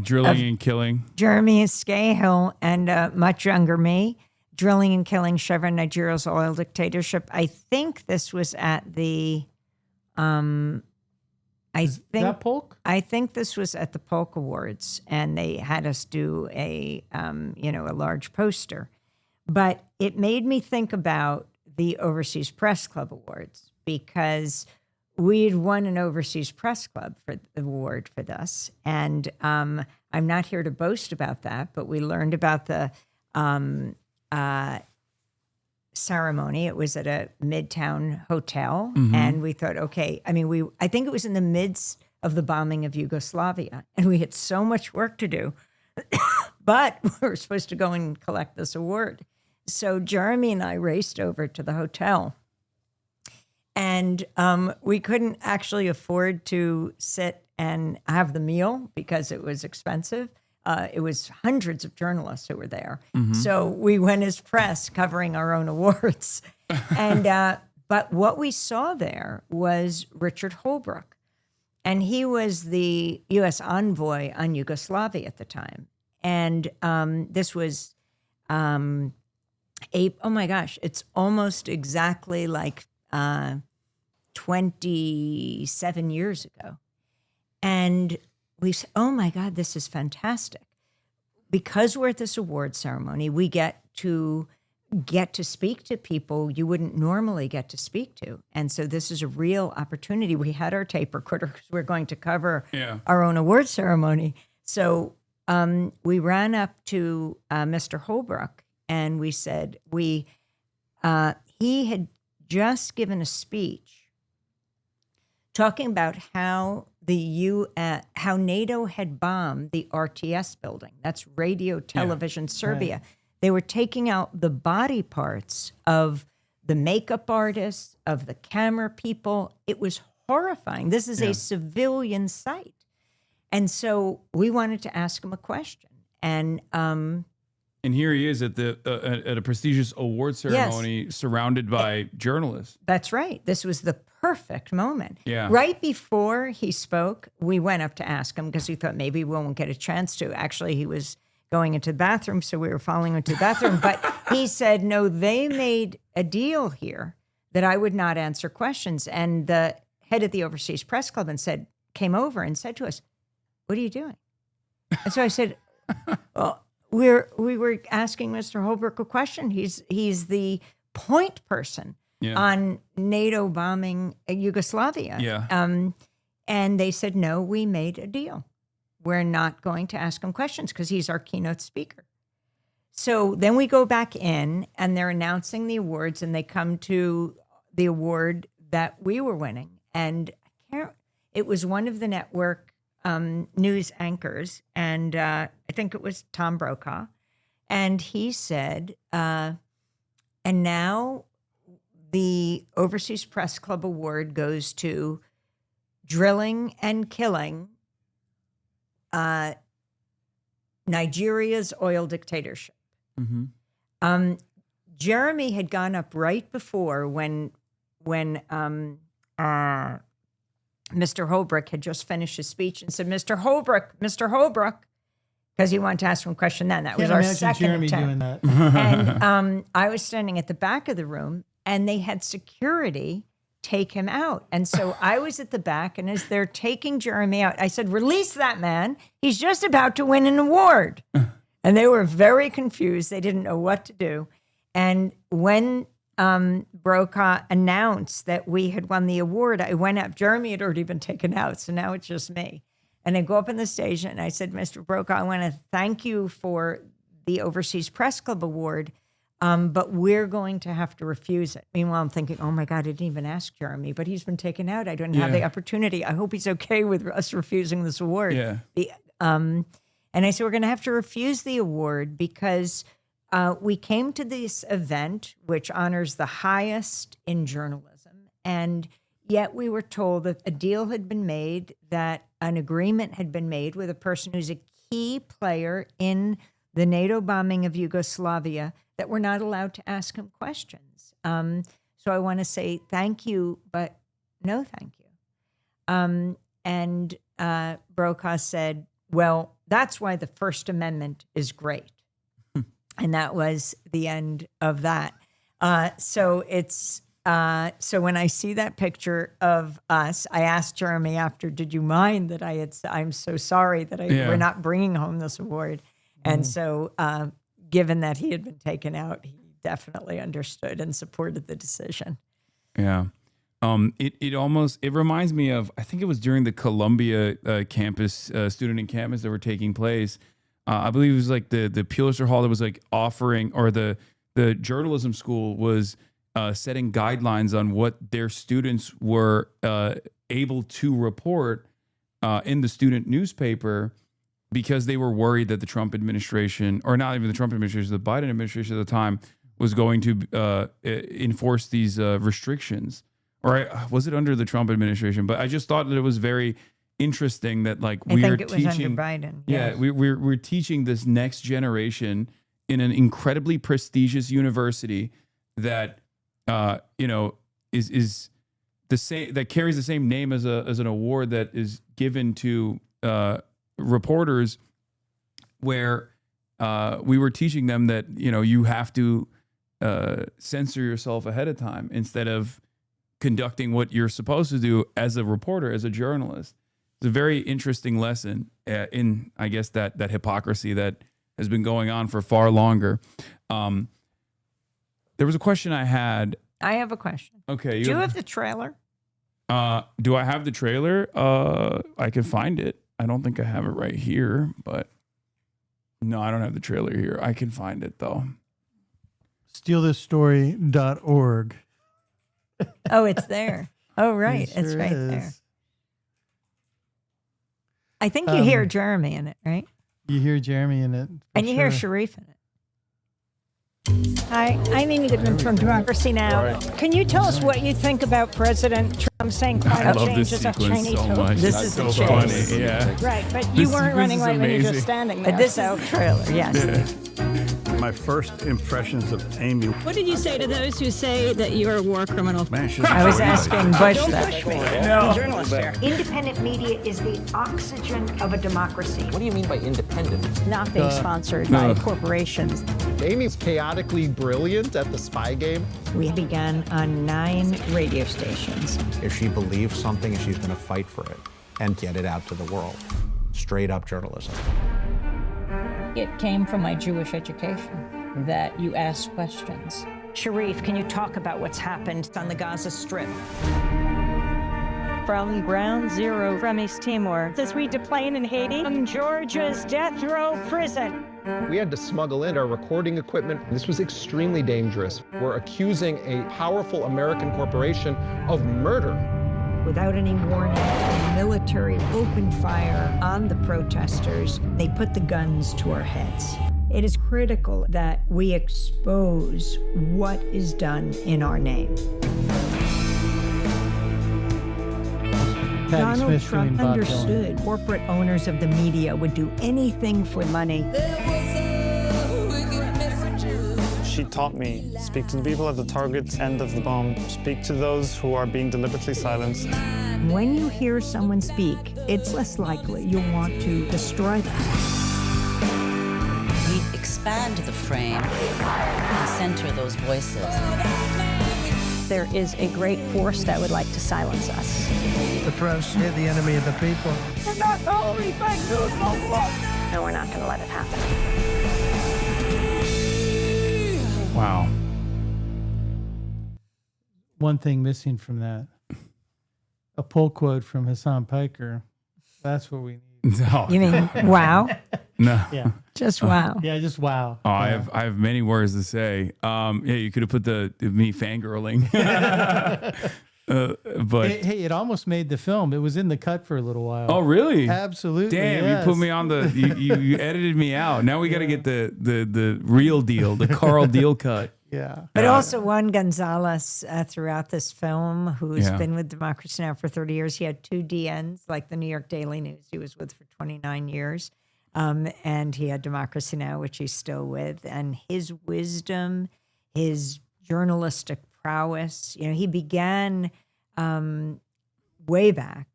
drilling and killing Jeremy Scahill and much younger me, drilling and killing Chevron Nigeria's oil dictatorship. I think this was at the, That Polk? I think this was at the Polk Awards, and they had us do a large poster. But it made me think about the Overseas Press Club Awards, because we had won an Overseas Press Club for the award for this. And I'm not here to boast about that, but we learned about the ceremony. It was at a Midtown hotel. And we thought, okay, I think it was in the midst of the bombing of Yugoslavia. And we had so much work to do, but we were supposed to go and collect this award. So Jeremy and I raced over to the hotel. And we couldn't actually afford to sit and have the meal because it was expensive. It was hundreds of journalists who were there. So we went as press covering our own awards. And but what we saw there was Richard Holbrooke. And he was the U.S. envoy on Yugoslavia at the time. And this was, oh my gosh, it's almost exactly like 27 years ago. And we said, oh my God, this is fantastic. Because we're at this award ceremony, we get to speak to people you wouldn't normally get to speak to. And so this is a real opportunity. We had our tape recorder because we're going to cover our own award ceremony. So we ran up to Mr. Holbrooke and we said, he had just given a speech talking about how how NATO had bombed the RTS building. That's Radio Television Serbia. Right. They were taking out the body parts of the makeup artists, of the camera people. It was horrifying. This is a civilian site. And so we wanted to ask him a question. And here he is at a prestigious award ceremony, surrounded by journalists. That's right. This was the perfect moment. Yeah. Right before he spoke, we went up to ask him because we thought maybe we won't get a chance to. Actually, he was going into the bathroom, so we were following him to the bathroom. But he said, no, they made a deal here that I would not answer questions. And the head of the Overseas Press Club came over and said to us, what are you doing? And so I said, well, we were asking Mr. Holbrooke a question. He's the point person on NATO bombing Yugoslavia. Yeah. And they said, no, we made a deal. We're not going to ask him questions because he's our keynote speaker. So then we go back in and they're announcing the awards and they come to the award that we were winning. And it was one of the network news anchors, and I think it was Tom Brokaw, and he said, and now the Overseas Press Club Award goes to drilling and killing Nigeria's oil dictatorship. Jeremy had gone up right before when Mr. Holbrooke had just finished his speech and said, Mr. Holbrooke, because he wanted to ask him a question then. That was our second Jeremy attempt. doing that. And I was standing at the back of the room, and they had security take him out. And so I was at the back, and as they're taking Jeremy out, I said, release that man. He's just about to win an award. And they were very confused. They didn't know what to do. And when Brokaw announced that we had won the award, I went up. Jeremy had already been taken out, so now it's just me. And I go up in the station and I said, Mr. Brokaw, I want to thank you for the Overseas Press Club Award, but we're going to have to refuse it. Meanwhile, I'm thinking, oh my God, I didn't even ask Jeremy, but he's been taken out. I didn't have the opportunity. I hope he's okay with us refusing this award. Yeah. And I said, we're going to have to refuse the award because we came to this event, which honors the highest in journalism, and yet we were told that a deal had been made, that an agreement had been made with a person who's a key player in the NATO bombing of Yugoslavia, that we're not allowed to ask him questions. So I want to say thank you, but no thank you. And Brokaw said, well, that's why the First Amendment is great. And that was the end of that. So when I see that picture of us, I asked Jeremy after, did you mind that I'm so sorry that we're not bringing home this award. And so given that he had been taken out, he definitely understood and supported the decision. Yeah. It reminds me of, I think it was during the Columbia campus, student encampments that were taking place. I believe it was like the Pulitzer Hall that was like offering, or the journalism school was setting guidelines on what their students were able to report in the student newspaper, because they were worried that the Trump administration, or not even the Trump administration, the Biden administration at the time, was going to enforce these restrictions. Or was it under the Trump administration? But I just thought that it was very interesting that, like, I think it was under Biden. Yeah, we're teaching this next generation in an incredibly prestigious university that is the same, that carries the same name as an award that is given to reporters, where we were teaching them that you have to censor yourself ahead of time instead of conducting what you're supposed to do as a reporter, as a journalist. It's a very interesting lesson in, I guess, that hypocrisy that has been going on for far longer. There was a question I had. I have a question. Okay. Do you have the trailer? Do I have the trailer? I can find it. I don't think I have it right here, but no, I don't have the trailer here. I can find it though. StealThisStory.org. Oh, it's there. Oh, right. It sure it's right is. there. I think you hear Jeremy in it, right? You hear Jeremy in it. And you hear Sharif in it. Hi, I'm Amy Goodman from Democracy Now! Right. Can you tell us what you think about President Trump saying I climate love change this is a sequence Chinese so hoax? much. This It's is so the chase. funny. Yeah. Right, but you This weren't running sequence is late when you were amazing. just standing there. But this is the trailer, yes. My first impressions of Amy. What did you say to those who say that you're a war criminal? Man, she's I was asking Bush Don't that. push me. No. Journalist here. Independent media is the oxygen of a democracy, What do you mean by independent? Not being sponsored by corporations. Amy's chaotically brilliant at the spy game. We began on 9 radio stations. If she believes something, she's going to fight for it and get it out to the world. Straight up journalism. It came from my Jewish education that you ask questions. Sharif, can you talk about what's happened on the Gaza Strip? From Ground Zero from East Timor, as we deplane in Haiti, from Georgia's death row prison. We had to smuggle in our recording equipment. This was extremely dangerous. We're accusing a powerful American corporation of murder. Without any warning, the military opened fire on the protesters. They put the guns to our heads. It is critical that we expose what is done in our name. Donald Trump understood corporate owners of the media would do anything for money. She taught me, speak to the people at the target end of the bomb, speak to those who are being deliberately silenced. When you hear someone speak, it's less likely you'll want to destroy them. We expand the frame and center those voices. There is a great force that would like to silence us. The press is the enemy of the people. We're not the only thing to And we're not going to let it happen. Wow. one thing missing from that. A pull quote from Hasan Piker. That's what we need. No. You mean wow? No. Yeah. Just wow. Yeah, just wow. Oh, I have many words to say. Yeah, you could have put the me fangirling. But hey, it almost made the film. It was in the cut for a little while. oh, really? Absolutely. Damn, yes. you put me on the you edited me out. Now we got to get the real deal, the Carl Deal cut. Yeah. But also Juan Gonzalez throughout this film, who's Yeah. been with Democracy Now! For 30 years. He had 2 DNs, like the New York Daily News he was with for 29 years. And he had Democracy Now!, which he's still with. And his wisdom, his journalistic prowess, he began way back.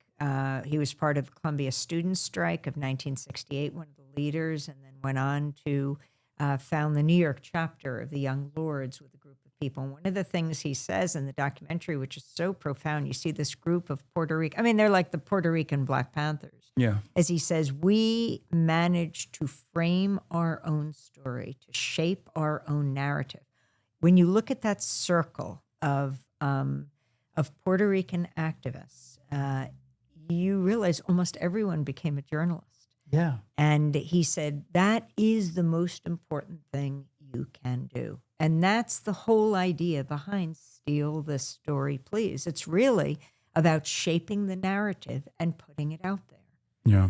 He was part of the Columbia Students' Strike of 1968, one of the leaders, and then went on to found the New York chapter of the Young Lords with a group of people. And one of the things he says in the documentary, which is so profound, you see this group of Puerto Rican, I mean, they're like the Puerto Rican Black Panthers. Yeah. As he says, we managed to frame our own story, to shape our own narrative. When you look at that circle of Puerto Rican activists, you realize almost everyone became a journalist. Yeah. And he said, that is the most important thing you can do. And that's the whole idea behind Steal This Story, Please. It's really about shaping the narrative and putting it out there. Yeah.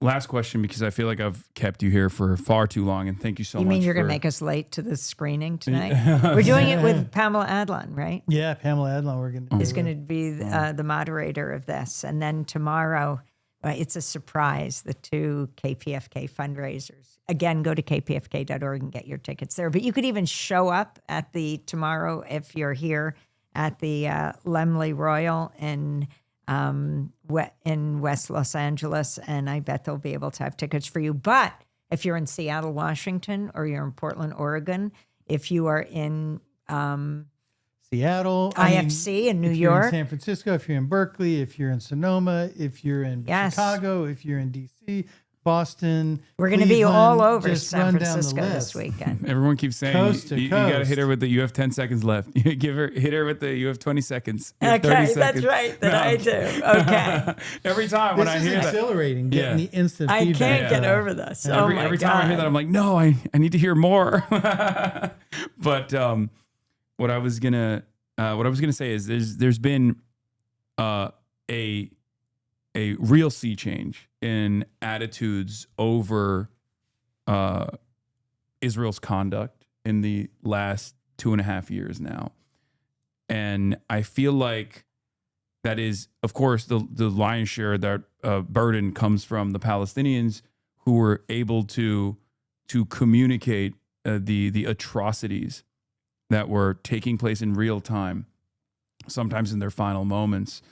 Last question, because I feel like I've kept you here for far too long, and thank you so much. You mean you're going to make us late to the screening tonight? We're doing it with Pamela Adlon, right? Yeah, Pamela Adlon. We're going to is going to be the moderator of this. And then tomorrow, it's a surprise, the 2 KPFK fundraisers. Again, go to kpfk.org and get your tickets there. But you could even show up at the tomorrow if you're here at the Laemmle Royal in West Los Angeles, and I bet they'll be able to have tickets for you. But if you're in Seattle, Washington, or you're in Portland, Oregon, if you are in Seattle, IFC in New if you're York, in San Francisco, if you're in Berkeley, if you're in Sonoma, if you're in Chicago, if you're in DC, Boston, we're going to be all over just San run down the Francisco this list. weekend. Everyone keeps saying Coast to you got to coast. hit her with the you have 10 seconds left. Hit her with the you have 20 seconds. You have 30 Okay, seconds. that's right. That I do. Okay. Every time when I hear This is exhilarating, getting the instant I feedback. can't get over this. Yeah. Oh Every my time I hear God. that, I'm like, no, I need to hear more. But what I was gonna say is there's been a real sea change in attitudes over Israel's conduct in the last 2.5 years now. And I feel like that is, of course, the lion's share of that burden comes from the Palestinians, who were able to communicate the atrocities that were taking place in real time, sometimes in their final moments.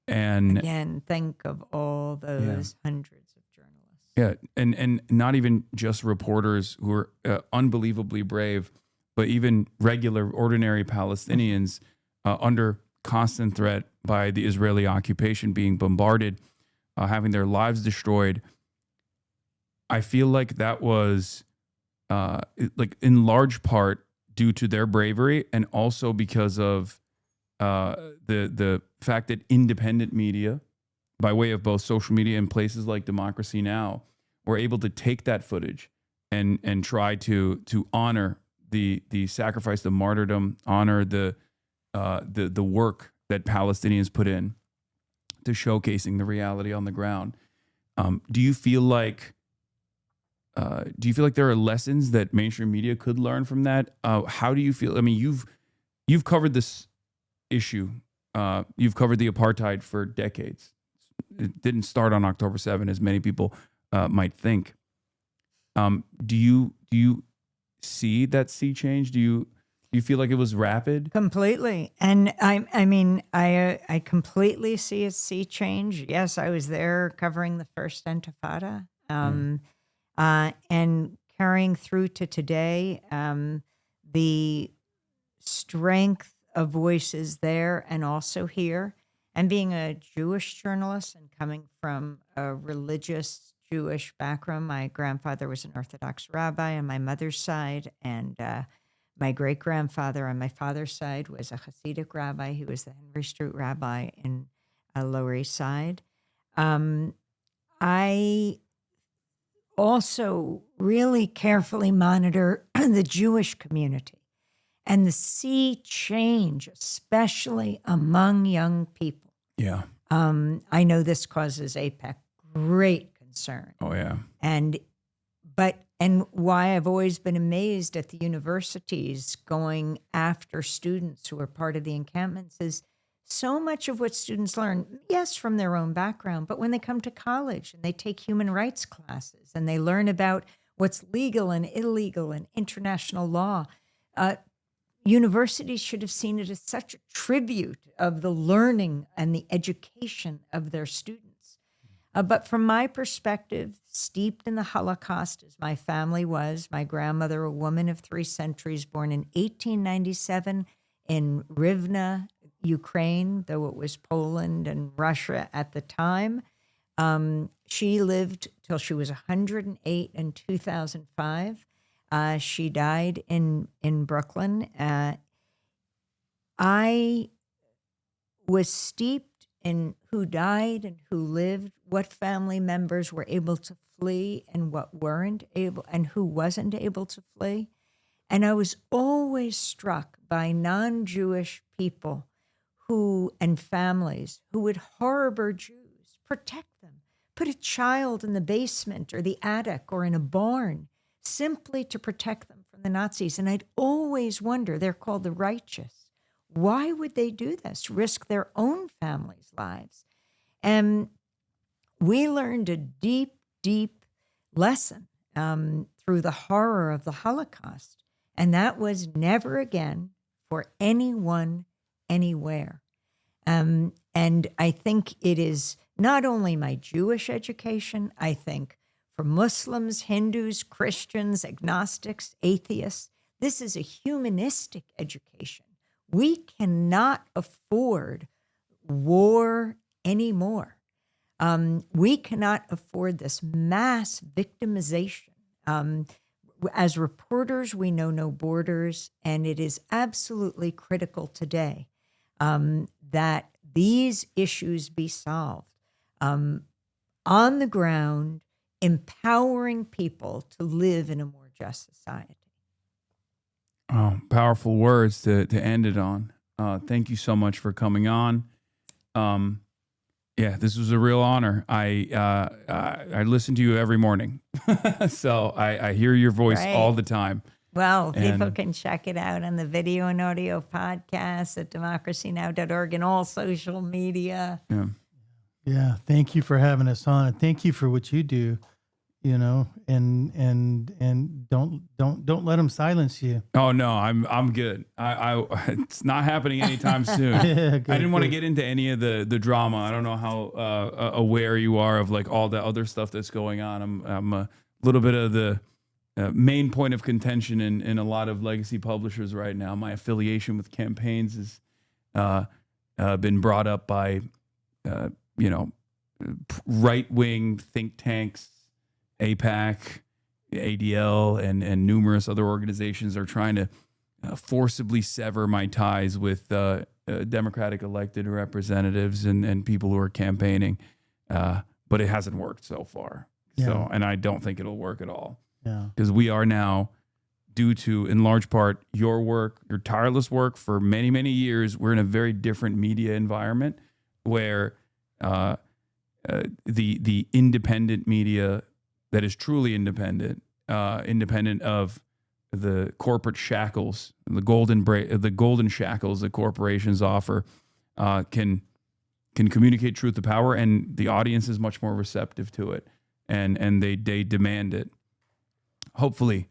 And again, think of all those hundreds of journalists. Yeah, and not even just reporters who are unbelievably brave, but even regular, ordinary Palestinians under constant threat by the Israeli occupation, being bombarded, having their lives destroyed. I feel like that was like in large part due to their bravery, and also because of the fact that independent media, by way of both social media and places like Democracy Now!, were able to take that footage and try to honor the sacrifice, the martyrdom, honor the work that Palestinians put in to showcasing the reality on the ground. Do you feel like there are lessons that mainstream media could learn from that? How do you feel? I mean, you've covered this issue. You've covered the apartheid for decades. It didn't start on October 7, as many people might think. Do you see that sea change? Do you feel like it was rapid? Completely. And I mean, I completely see a sea change. Yes, I was there covering the first Intifada. And carrying through to today, the strength of voices there and also here, and being a Jewish journalist and coming from a religious Jewish background. My grandfather was an Orthodox rabbi on my mother's side, and my great-grandfather on my father's side was a Hasidic rabbi. He was the Henry Street rabbi in Lower East Side. I also really carefully monitor the Jewish community and the sea change, especially among young people. Yeah. I know this causes APEC great concern. Oh, yeah. And why I've always been amazed at the universities going after students who are part of the encampments is so much of what students learn, yes, from their own background, but when they come to college and they take human rights classes and they learn about what's legal and illegal and international law, universities should have seen it as such a tribute of the learning and the education of their students. But from my perspective, steeped in the Holocaust as my family was, my grandmother, a woman of 3 centuries, born in 1897 in Rivne, Ukraine, though it was Poland and Russia at the time. She lived till she was 108 in 2005. She died in Brooklyn. I was steeped in who died and who lived, what family members were able to flee and what weren't able, and who wasn't able to flee. And I was always struck by non-Jewish people and families who would harbor Jews, protect them, put a child in the basement or the attic or in a barn simply to protect them from the Nazis. And I'd always wonder, they're called the righteous. Why would they do this? Risk their own families' lives? And we learned a deep, deep lesson through the horror of the Holocaust. And that was never again for anyone, anywhere. And I think it is not only my Jewish education, I think for Muslims, Hindus, Christians, agnostics, atheists, this is a humanistic education. We cannot afford war anymore. We cannot afford this mass victimization. As reporters, we know no borders, and it is absolutely critical today that these issues be solved on the ground, empowering people to live in a more just society. Oh, powerful words to end it on. Thank you so much for coming on. Yeah, this was a real honor. I listen to you every morning, so I hear your voice all the time. Well, people can check it out on the video and audio podcast at democracynow.org and all social media. Yeah. Yeah. Thank you for having us on. And thank you for what you do, and don't let them silence you. Oh no, I'm good. I it's not happening anytime soon. Yeah, good, I didn't want to get into any of the drama. I don't know how aware you are of like all the other stuff that's going on. I'm a little bit of the main point of contention in a lot of legacy publishers right now. My affiliation with campaigns has been brought up by right-wing think tanks, APAC, ADL, and numerous other organizations are trying to forcibly sever my ties with Democratic elected representatives and people who are campaigning. But it hasn't worked so far. Yeah. So, and I don't think it'll work at all. Yeah. Because we are now, due to, in large part, your work, your tireless work for many, many years, we're in a very different media environment where the independent media that is truly independent of the corporate shackles, the golden shackles that corporations offer, can communicate truth to power, and the audience is much more receptive to it, and they demand it. Hopefully,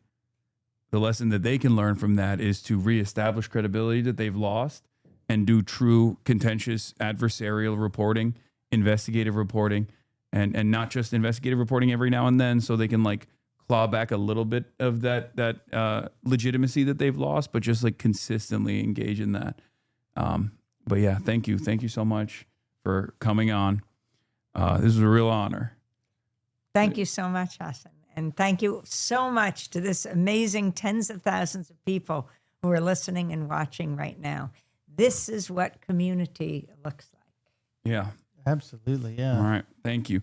the lesson that they can learn from that is to reestablish credibility that they've lost and do true contentious adversarial reporting, investigative reporting, and not just investigative reporting every now and then so they can like claw back a little bit of that legitimacy that they've lost, but just like consistently engage in that. But yeah, thank you so much for coming on. This was a real honor. Thank you so much, Hasan. And thank you so much to this amazing tens of thousands of people who are listening and watching right now. This is what community looks like. Yeah. Absolutely. Yeah. All right. Thank you.